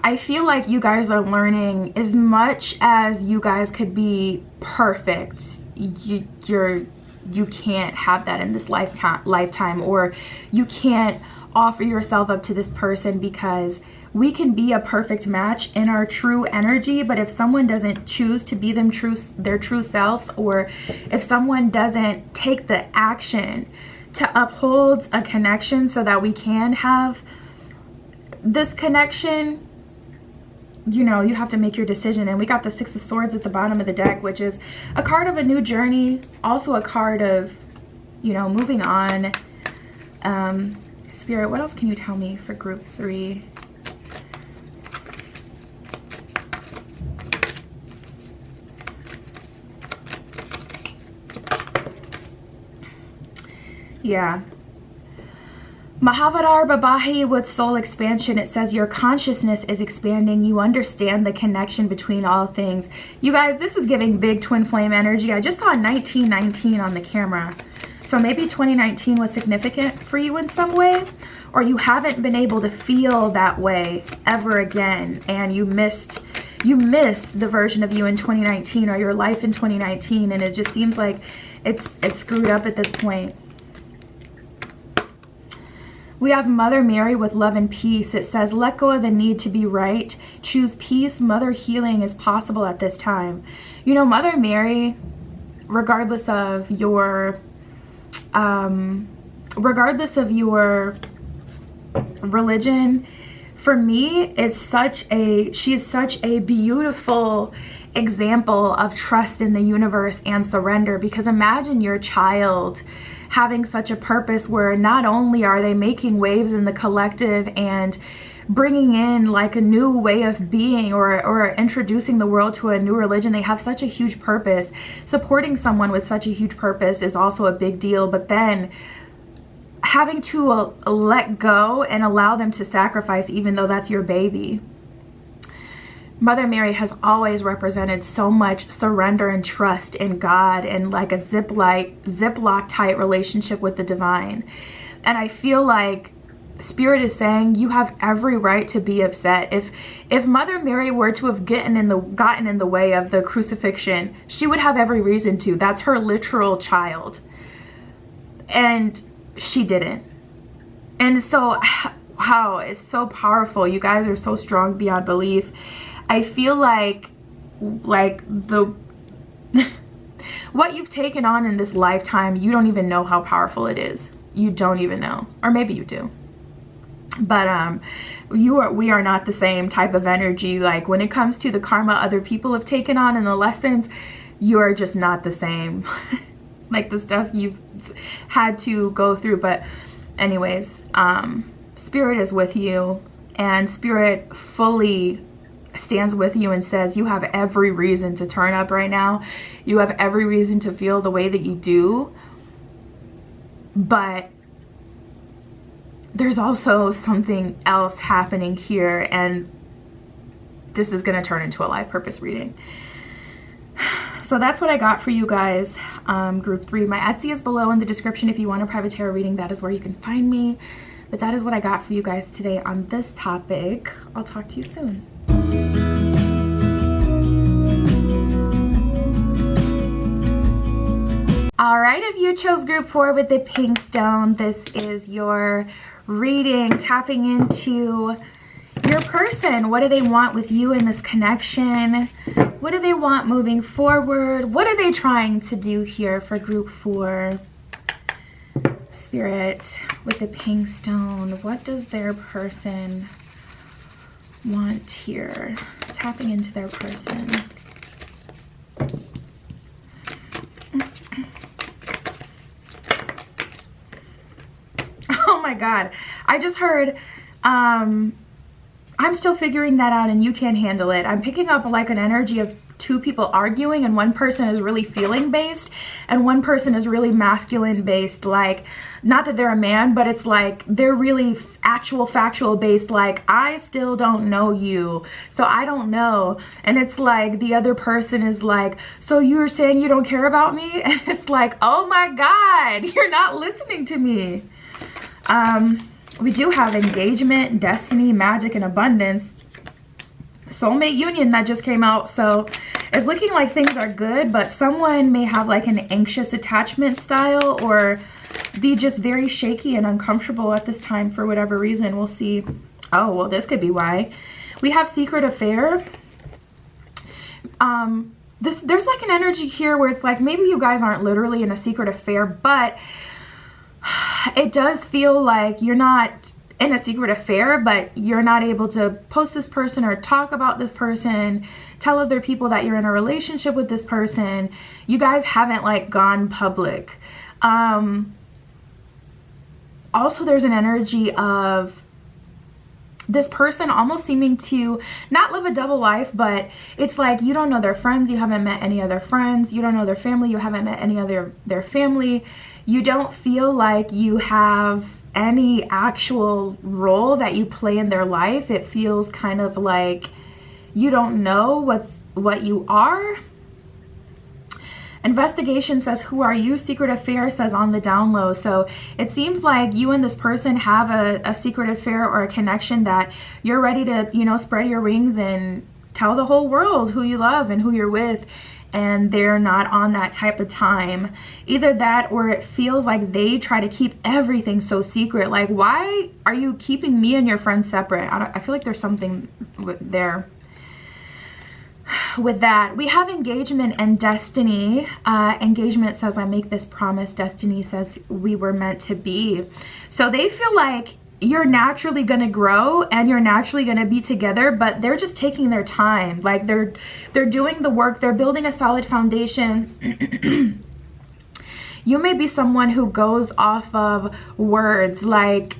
I feel like you guys are learning, as much as you guys could be perfect, you can't have that in this lifetime, or you can't offer yourself up to this person, because we can be a perfect match in our true energy, but if someone doesn't choose to be their true selves, or if someone doesn't take the action to uphold a connection so that we can have this connection, you know, you have to make your decision. And we got the Six of Swords at the bottom of the deck, which is a card of a new journey, also a card of, you know, moving on. Spirit, what else can you tell me for group 3? Yeah. Mahavatar Babahi with soul expansion. It says your consciousness is expanding. You understand the connection between all things. You guys, this is giving big twin flame energy. I just saw 1919 on the camera. So maybe 2019 was significant for you in some way, or you haven't been able to feel that way ever again, and you missed the version of you in 2019, or your life in 2019, and it just seems like it's screwed up at this point. We have Mother Mary with love and peace. It says, let go of the need to be right. Choose peace. Mother healing is possible at this time. You know, Mother Mary, regardless of your religion, for me, she is such a beautiful example of trust in the universe and surrender. Because imagine your child having such a purpose where not only are they making waves in the collective and bringing in like a new way of being, or introducing the world to a new religion, they have such a huge purpose. Supporting someone with such a huge purpose is also a big deal, but then having to let go and allow them to sacrifice, even though that's your baby. Mother Mary has always represented so much surrender and trust in God, and like a Ziploc tight relationship with the divine. And I feel like Spirit is saying you have every right to be upset. If Mother Mary were to have gotten in the way of the crucifixion, she would have every reason to. That's her literal child. And she didn't. And so, wow, it's so powerful. You guys are so strong beyond belief. I feel like the what you've taken on in this lifetime, you don't even know how powerful it is. You don't even know. Or maybe you do. But we are not the same type of energy. Like when it comes to the karma other people have taken on and the lessons, you are just not the same. Like the stuff you've had to go through. But anyways, Spirit is with you, and Spirit fully stands with you and says you have every reason to turn up right now. You have every reason to feel the way that you do. But there's also something else happening here, and this is going to turn into a life purpose reading. So that's what I got for you guys, group 3. My Etsy is below in the description. If you want a private tarot reading, that is where you can find me. But that is what I got for you guys today on this topic. I'll talk to you soon. All right, if you chose group 4 with the pink stone, this is your reading, tapping into your person. What do they want with you in this connection? What do they want moving forward? What are they trying to do here for group 4? Spirit with the pink stone. What does their person want here? Tapping into their person. Oh my God. I just heard, I'm still figuring that out and you can't handle it. I'm picking up like an energy of 2 people arguing, and one person is really feeling based and one person is really masculine based. Like, not that they're a man, but it's like they're really actual factual based. Like, I still don't know you, so I don't know. And it's like the other person is like, so you're saying you don't care about me? And it's like, oh my God, you're not listening to me. We do have engagement, destiny, magic, and abundance. Soulmate union that just came out. So it's looking like things are good, but someone may have like an anxious attachment style or be just very shaky and uncomfortable at this time for whatever reason. We'll see. Oh, well, this could be why. We have secret affair. There's like an energy here where it's like maybe you guys aren't literally in a secret affair, but it does feel like you're not in a secret affair, but you're not able to post this person or talk about this person, tell other people that you're in a relationship with this person. You guys haven't like gone public. Also, there's an energy of this person almost seeming to not live a double life, but it's like you don't know their friends, you haven't met any other friends, you don't know their family, you haven't met any other their family. You don't feel like you have any actual role that you play in their life. It feels kind of like you don't know what you are. Investigation says, who are you? Secret affair says on the down low. So it seems like you and this person have a secret affair or a connection that you're ready to, you know, spread your wings and tell the whole world who you love and who you're with. And they're not on that type of time. Either that, or it feels like they try to keep everything so secret. Like, why are you keeping me and your friends separate? I feel like there's something there. With that, we have engagement and destiny. Engagement says, I make this promise. Destiny says, we were meant to be. So they feel like you're naturally going to grow and you're naturally going to be together, but they're just taking their time. Like they're doing the work. They're building a solid foundation. You may be someone who goes off of words. Like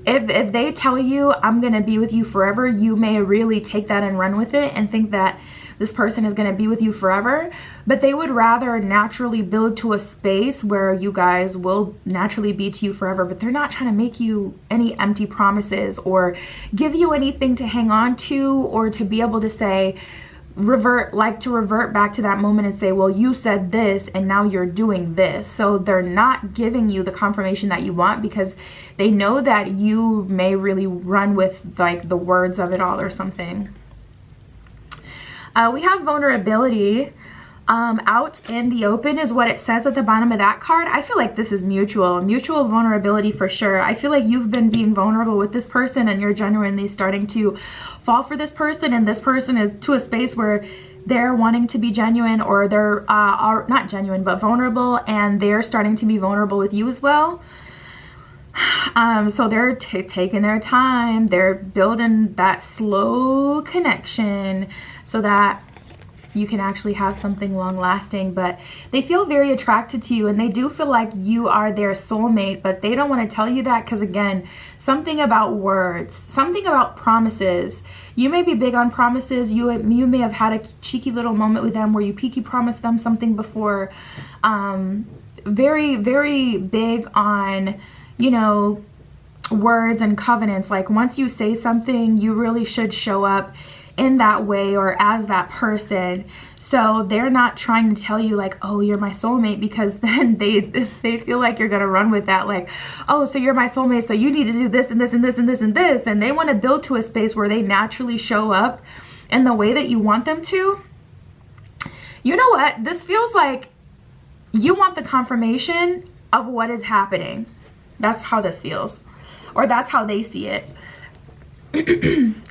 if they tell you, I'm going to be with you forever, you may really take that and run with it and think that this person is going to be with you forever, but they would rather naturally build to a space where you guys will naturally be to you forever, but they're not trying to make you any empty promises or give you anything to hang on to or to be able to say, like to revert back to that moment and say, well, you said this and now you're doing this. So they're not giving you the confirmation that you want because they know that you may really run with like the words of it all or something. We have vulnerability. Out in the open is what it says at the bottom of that card. I feel like this is mutual vulnerability for sure. I feel like you've been being vulnerable with this person and you're genuinely starting to fall for this person, and this person is to a space where they're wanting to be genuine, or they're are not genuine but vulnerable, and they're starting to be vulnerable with you as well. So they're taking their time, they're building that slow connection so that you can actually have something long lasting. But they feel very attracted to you and they do feel like you are their soulmate, but they don't want to tell you that because, again, something about words, something about promises. You may be big on promises. You may have had a cheeky little moment with them where you peaky promised them something before. Very, very big on, you know, words and covenants. Like once you say something, you really should show up in that way or as that person. So they're not trying to tell you like, oh, you're my soulmate, because then they feel like you're gonna run with that, like, oh, so you're my soulmate, so you need to do this and this and this and this and this. And they want to build to a space where they naturally show up in the way that you want them to. You know what? This feels like you want the confirmation of what is happening. That's how this feels, or that's how they see it.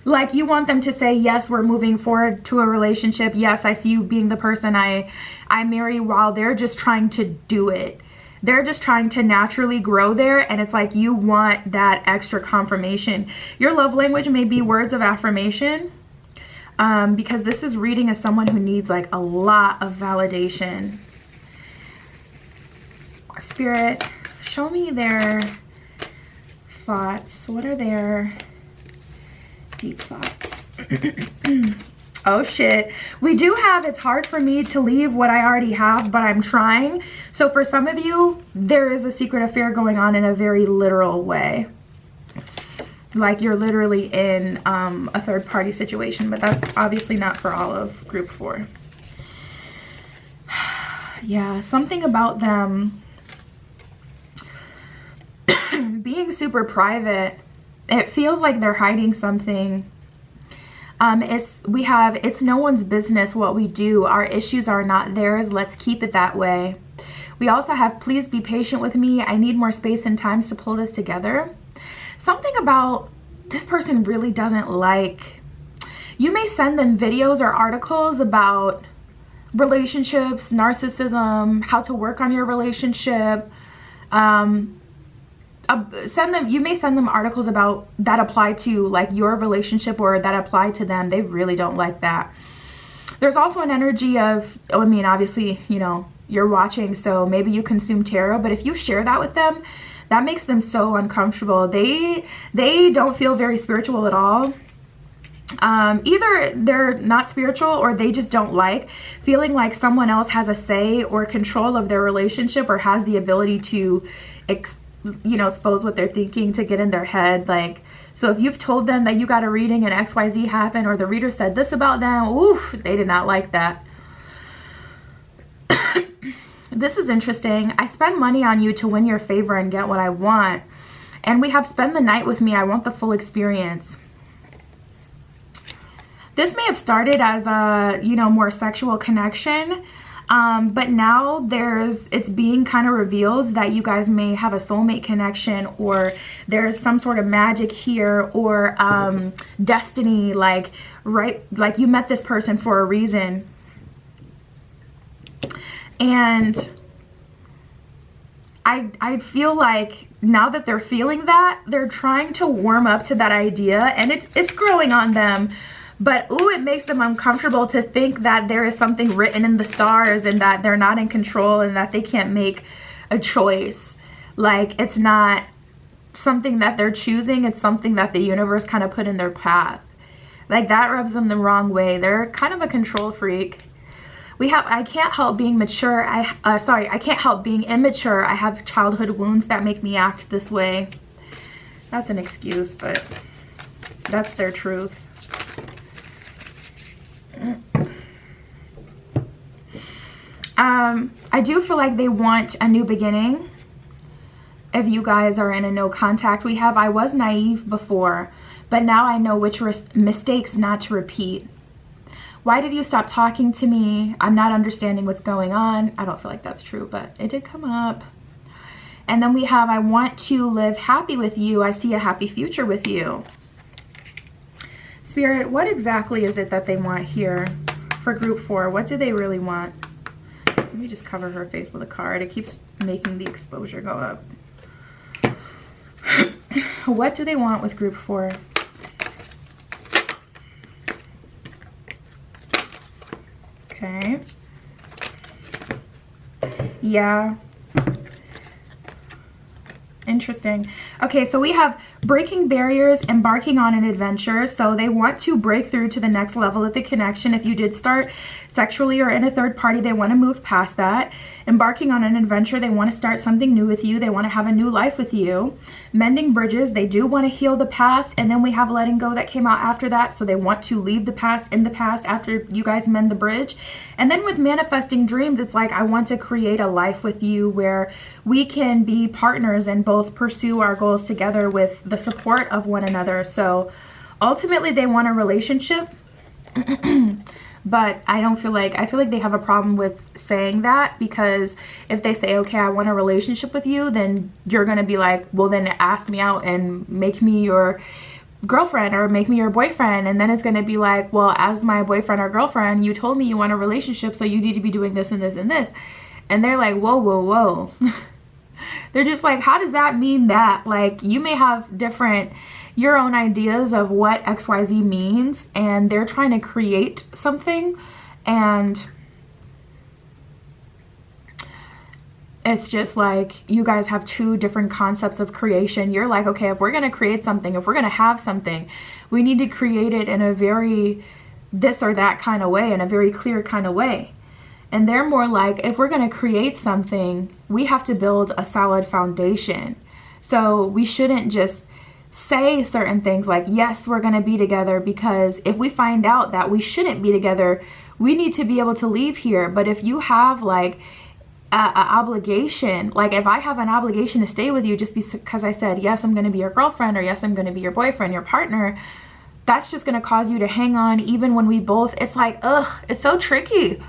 Like you want them to say, yes, we're moving forward to a relationship. Yes, I see you being the person I marry, while they're just trying to do it. They're just trying to naturally grow there. And it's like you want that extra confirmation. Your love language may be words of affirmation, because this is reading as someone who needs like a lot of validation. Spirit, show me their thoughts. What are their deep thoughts? Oh shit, we do have, it's hard for me to leave what I already have, but I'm trying. So for some of you, there is a secret affair going on in a very literal way, like you're literally in a third party situation, but that's obviously not for all of group 4. Yeah, something about them being super private. It feels like they're hiding something. It's no one's business what we do. Our issues are not theirs. Let's keep it that way. We also have, please be patient with me. I need more space and time to pull this together. Something about this person really doesn't like. You may send them videos or articles about relationships, narcissism, how to work on your relationship. You may send them articles about that apply to like your relationship or that apply to them. They really don't like that. There's also an energy of, I mean, obviously, you know, you're watching, so maybe you consume tarot, but if you share that with them, that makes them so uncomfortable. They don't feel very spiritual at all. Either they're not spiritual or they just don't like feeling like someone else has a say or control of their relationship or has the ability to expose what they're thinking, to get in their head. Like, so if you've told them that you got a reading and XYZ happened, or the reader said this about them, oof, they did not like that. This is interesting. I spend money on you to win your favor and get what I want. And we have spend the night with me. I want the full experience. This may have started as a, more sexual connection. But now it's being kind of revealed that you guys may have a soulmate connection, or there's some sort of magic here, or destiny, like you met this person for a reason. And I feel like now that they're feeling that, they're trying to warm up to that idea, and it's growing on them. But ooh, it makes them uncomfortable to think that there is something written in the stars and that they're not in control and that they can't make a choice. Like, it's not something that they're choosing, it's something that the universe kind of put in their path. Like, that rubs them the wrong way. They're kind of a control freak. I can't help being mature. I can't help being immature. I have childhood wounds that make me act this way. That's an excuse, but that's their truth. I do feel like they want a new beginning. If you guys are in a no contact, I was naive before, but now I know which mistakes not to repeat. Why did you stop talking to me? I'm not understanding what's going on. I don't feel like that's true, but it did come up. And then we have, I want to live happy with you. I see a happy future with you. Spirit, what exactly is it that they want here for group 4? What do they really want? Let me just cover her face with a card. It keeps making the exposure go up. What do they want with group 4? Okay. Yeah. Interesting. Okay, so we have breaking barriers, embarking on an adventure. So they want to break through to the next level of the connection. If you did start sexually or in a third party, they want to move past that. Embarking on an adventure, they want to start something new with you. They want to have a new life with you. Mending bridges, they do want to heal the past. And then we have letting go that came out after that. So they want to leave the past in the past after you guys mend the bridge. And then with manifesting dreams, it's like, I want to create a life with you where we can be partners and both pursue our goals together with the support of one another. So ultimately they want a relationship. But I feel like they have a problem with saying that, because if they say, okay, I want a relationship with you, then you're going to be like, well, then ask me out and make me your girlfriend or make me your boyfriend. And then it's going to be like, well, as my boyfriend or girlfriend, you told me you want a relationship, so you need to be doing this and this and this. And they're like, whoa, whoa, whoa. They're just like, how does that mean that? Like, you may have your own ideas of what XYZ means, and they're trying to create something, and it's just like, you guys have two different concepts of creation. You're like, okay, if we're going to create something, if we're going to have something, we need to create it in a very this or that kind of way, in a very clear kind of way. And they're more like, if we're going to create something, we have to build a solid foundation. So we shouldn't just say certain things like, yes, we're going to be together, because if we find out that we shouldn't be together, we need to be able to leave here. But if you have like a obligation, like if I have an obligation to stay with you just because I said, yes, I'm going to be your girlfriend, or yes, I'm going to be your boyfriend, your partner, that's just going to cause you to hang on even when we both, it's like, ugh, it's so tricky.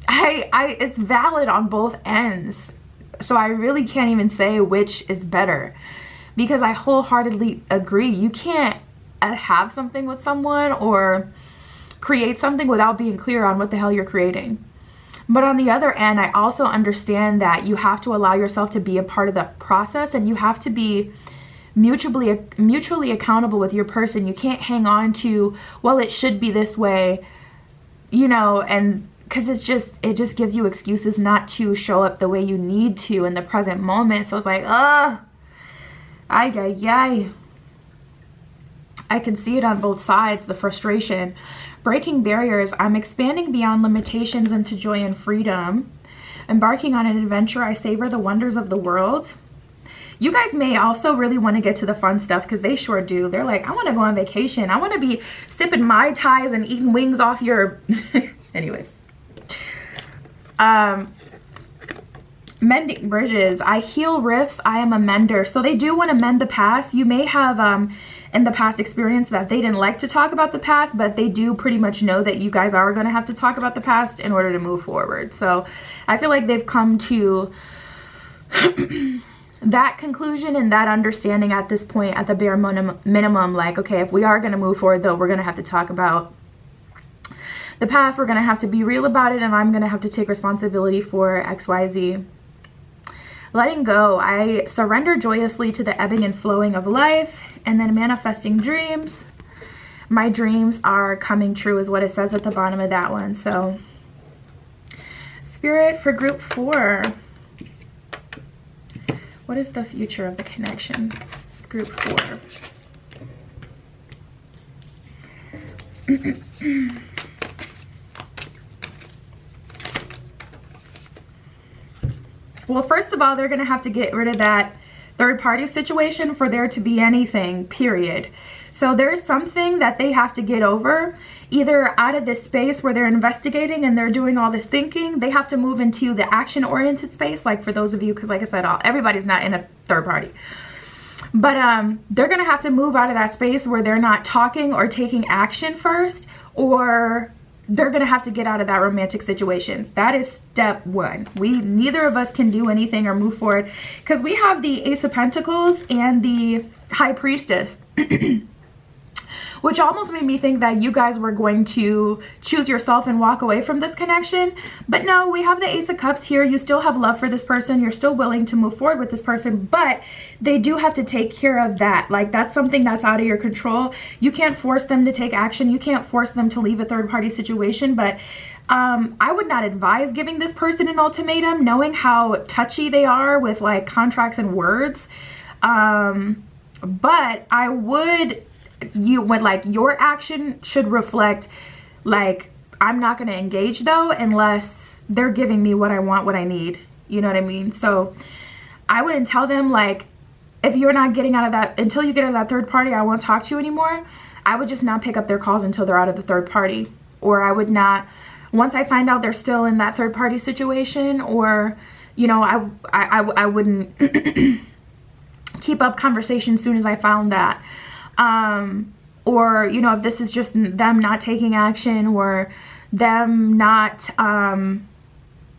It's valid on both ends. So I really can't even say which is better, because I wholeheartedly agree. You can't have something with someone or create something without being clear on what the hell you're creating. But on the other end, I also understand that you have to allow yourself to be a part of the process, and you have to be mutually accountable with your person. You can't hang on to, well, it should be this way, and because it just gives you excuses not to show up the way you need to in the present moment. So it's like, I can see it on both sides, the frustration. Breaking barriers, I'm expanding beyond limitations into joy and freedom. Embarking on an adventure, I savor the wonders of the world. You guys may also really want to get to the fun stuff, because they sure do. They're like, I want to go on vacation. I want to be sipping Mai Tais and eating wings off your... Anyways. Mending bridges, I heal rifts, I am a mender. So they do want to mend the past. You may have in the past experience that they didn't like to talk about the past, but they do pretty much know that you guys are going to have to talk about the past in order to move forward. So I feel like they've come to that conclusion and that understanding at this point, at the bare minimum, like, okay, if we are going to move forward, though, we're going to have to talk about the past. We're going to have to be real about it, and I'm going to have to take responsibility for XYZ. Letting go, I surrender joyously to the ebbing and flowing of life. And then manifesting dreams, my dreams are coming true is what it says at the bottom of that one. So Spirit, for group 4, what is the future of the connection? Group 4. Well, first of all, they're going to have to get rid of that third party situation for there to be anything, period. So there's something that they have to get over, either out of this space where they're investigating and they're doing all this thinking. They have to move into the action oriented space, like for those of you, because like I said, everybody's not in a third party. But they're going to have to move out of that space where they're not talking or taking action first, or they're going to have to get out of that romantic situation. That is step one. Neither of us can do anything or move forward because we have the Ace of Pentacles and the High Priestess. Which almost made me think that you guys were going to choose yourself and walk away from this connection. But no, we have the Ace of Cups here. You still have love for this person. You're still willing to move forward with this person, but they do have to take care of that. Like, that's something that's out of your control. You can't force them to take action. You can't force them to leave a third party situation, but I would not advise giving this person an ultimatum, knowing how touchy they are with like contracts and words. But I would, your action should reflect like, I'm not going to engage though unless they're giving me what I want, what I need. You know what I mean? So I wouldn't tell them like, if you're not getting out of that, until you get out of that third party, I won't talk to you anymore. I would just not pick up their calls until they're out of the third party. Or I would not, once I find out they're still in that third party situation, or, you know, I wouldn't keep up conversation as soon as I found that. Or, you know, if this is just them not taking action or them not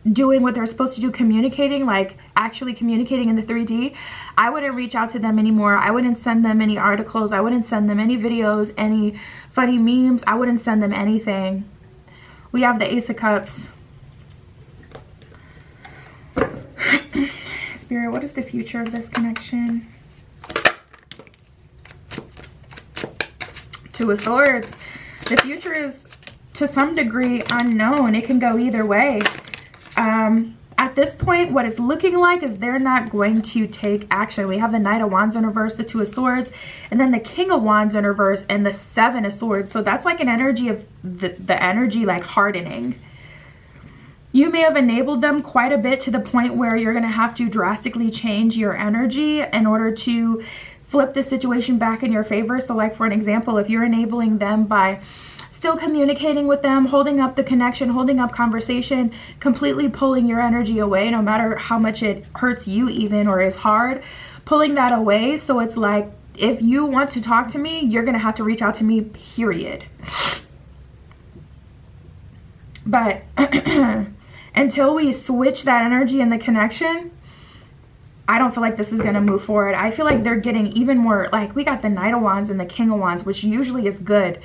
doing what they're supposed to do, communicating, like actually communicating in the 3D, I wouldn't reach out to them anymore. I wouldn't send them any articles. I wouldn't send them any videos, any funny memes. I wouldn't send them anything. We have the Ace of Cups. Spirit, what is the future of this connection? Two of Swords. The future is to some degree unknown. It can go either way. At this point, what it's looking like is they're not going to take action. We have the Knight of Wands in reverse, the Two of Swords, and then the King of Wands in reverse, and the Seven of Swords. So that's like an energy of the energy like hardening. You may have enabled them quite a bit to the point where you're going to have to drastically change your energy in order to flip the situation back in your favor. So like for an example, if you're enabling them by still communicating with them, holding up the connection, holding up conversation, completely pulling your energy away, no matter how much it hurts you even or is hard, pulling that away. So it's like, if you want to talk to me, you're going to have to reach out to me, period. But until we switch that energy in the connection, I don't feel like this is going to move forward. I feel like they're getting even more, like we got the Knight of Wands and the King of Wands, which usually is good.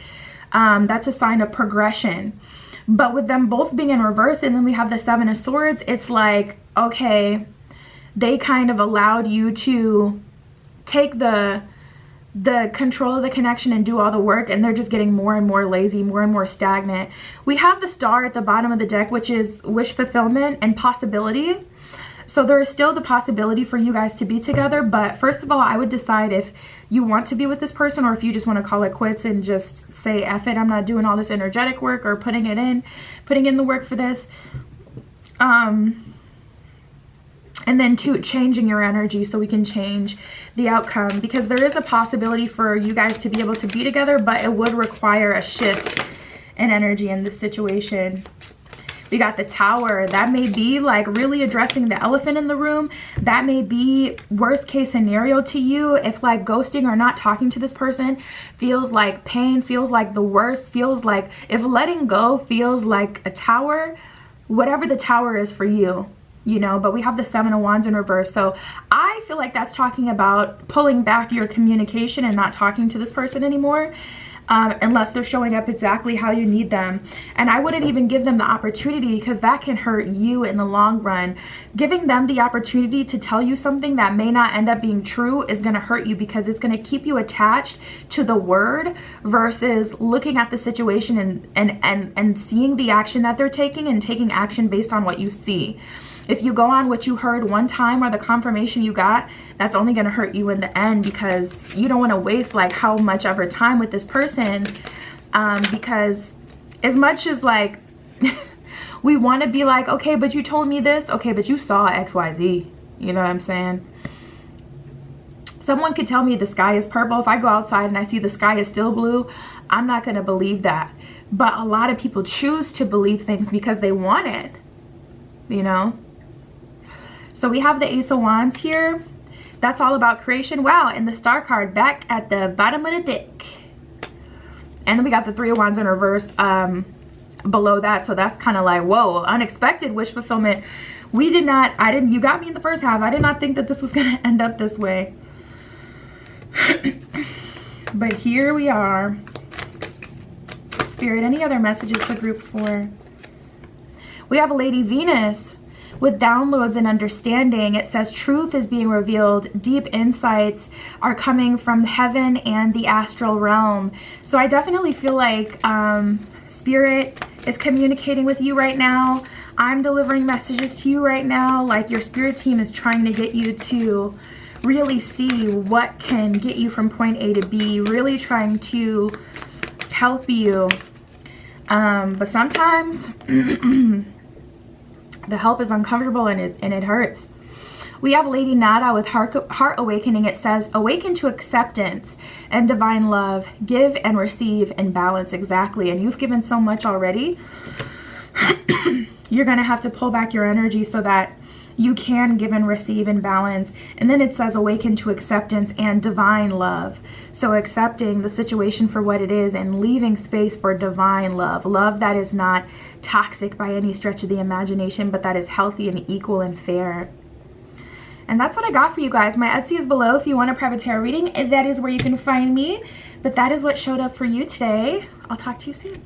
That's a sign of progression. But with them both being in reverse, and then we have the Seven of Swords, it's like, okay, they kind of allowed you to take the control of the connection and do all the work, and they're just getting more and more lazy, more and more stagnant. We have the Star at the bottom of the deck, which is wish fulfillment and possibility. So there is still the possibility for you guys to be together, but first of all, I would decide if you want to be with this person or if you just want to call it quits and just say, F it, I'm not doing all this energetic work or putting in the work for this. And then two, changing your energy so we can change the outcome, because there is a possibility for you guys to be able to be together, but it would require a shift in energy in this situation. We got the Tower. That may be like really addressing the elephant in the room. That may be worst case scenario to you. If like ghosting or not talking to this person feels like pain, feels like the worst, feels like if letting go feels like a tower, whatever the Tower is for you, you know. But we have the Seven of Wands in reverse. So I feel like that's talking about pulling back your communication and not talking to this person anymore. Unless they're showing up exactly how you need them. And I wouldn't even give them the opportunity, because that can hurt you in the long run. Giving them the opportunity to tell you something that may not end up being true is going to hurt you, because it's going to keep you attached to the word versus looking at the situation and seeing the action that they're taking and taking action based on what you see. If you go on what you heard one time or the confirmation you got, that's only going to hurt you in the end, because you don't want to waste like how much of your time with this person. Because as much as like we want to be like, okay, but you told me this, okay, but you saw XYZ, you know what I'm saying? Someone could tell me the sky is purple. If I go outside and I see the sky is still blue, I'm not going to believe that. But a lot of people choose to believe things because they want it, you know? So we have the Ace of Wands here. That's all about creation. Wow, and the Star card back at the bottom of the deck. And then we got the Three of Wands in reverse below that. So that's kind of like, whoa, unexpected wish fulfillment. You got me in the first half. I did not think that this was going to end up this way. But here we are. Spirit, any other messages for group 4? We have a Lady Venus with downloads and understanding. It says truth is being revealed. Deep insights are coming from heaven and the astral realm. So I definitely feel like Spirit is communicating with you right now. I'm delivering messages to you right now. Like your spirit team is trying to get you to really see what can get you from point A to B, really trying to help you. But sometimes the help is uncomfortable and it hurts. We have Lady Nada with heart awakening. It says, awaken to acceptance and divine love. Give and receive in balance. Exactly. And you've given so much already. You're going to have to pull back your energy so that you can give and receive in balance. And then it says awaken to acceptance and divine love. So accepting the situation for what it is and leaving space for divine love. Love that is not toxic by any stretch of the imagination, but that is healthy and equal and fair. And that's what I got for you guys. My Etsy is below if you want a private tarot reading. That is where you can find me. But that is what showed up for you today. I'll talk to you soon.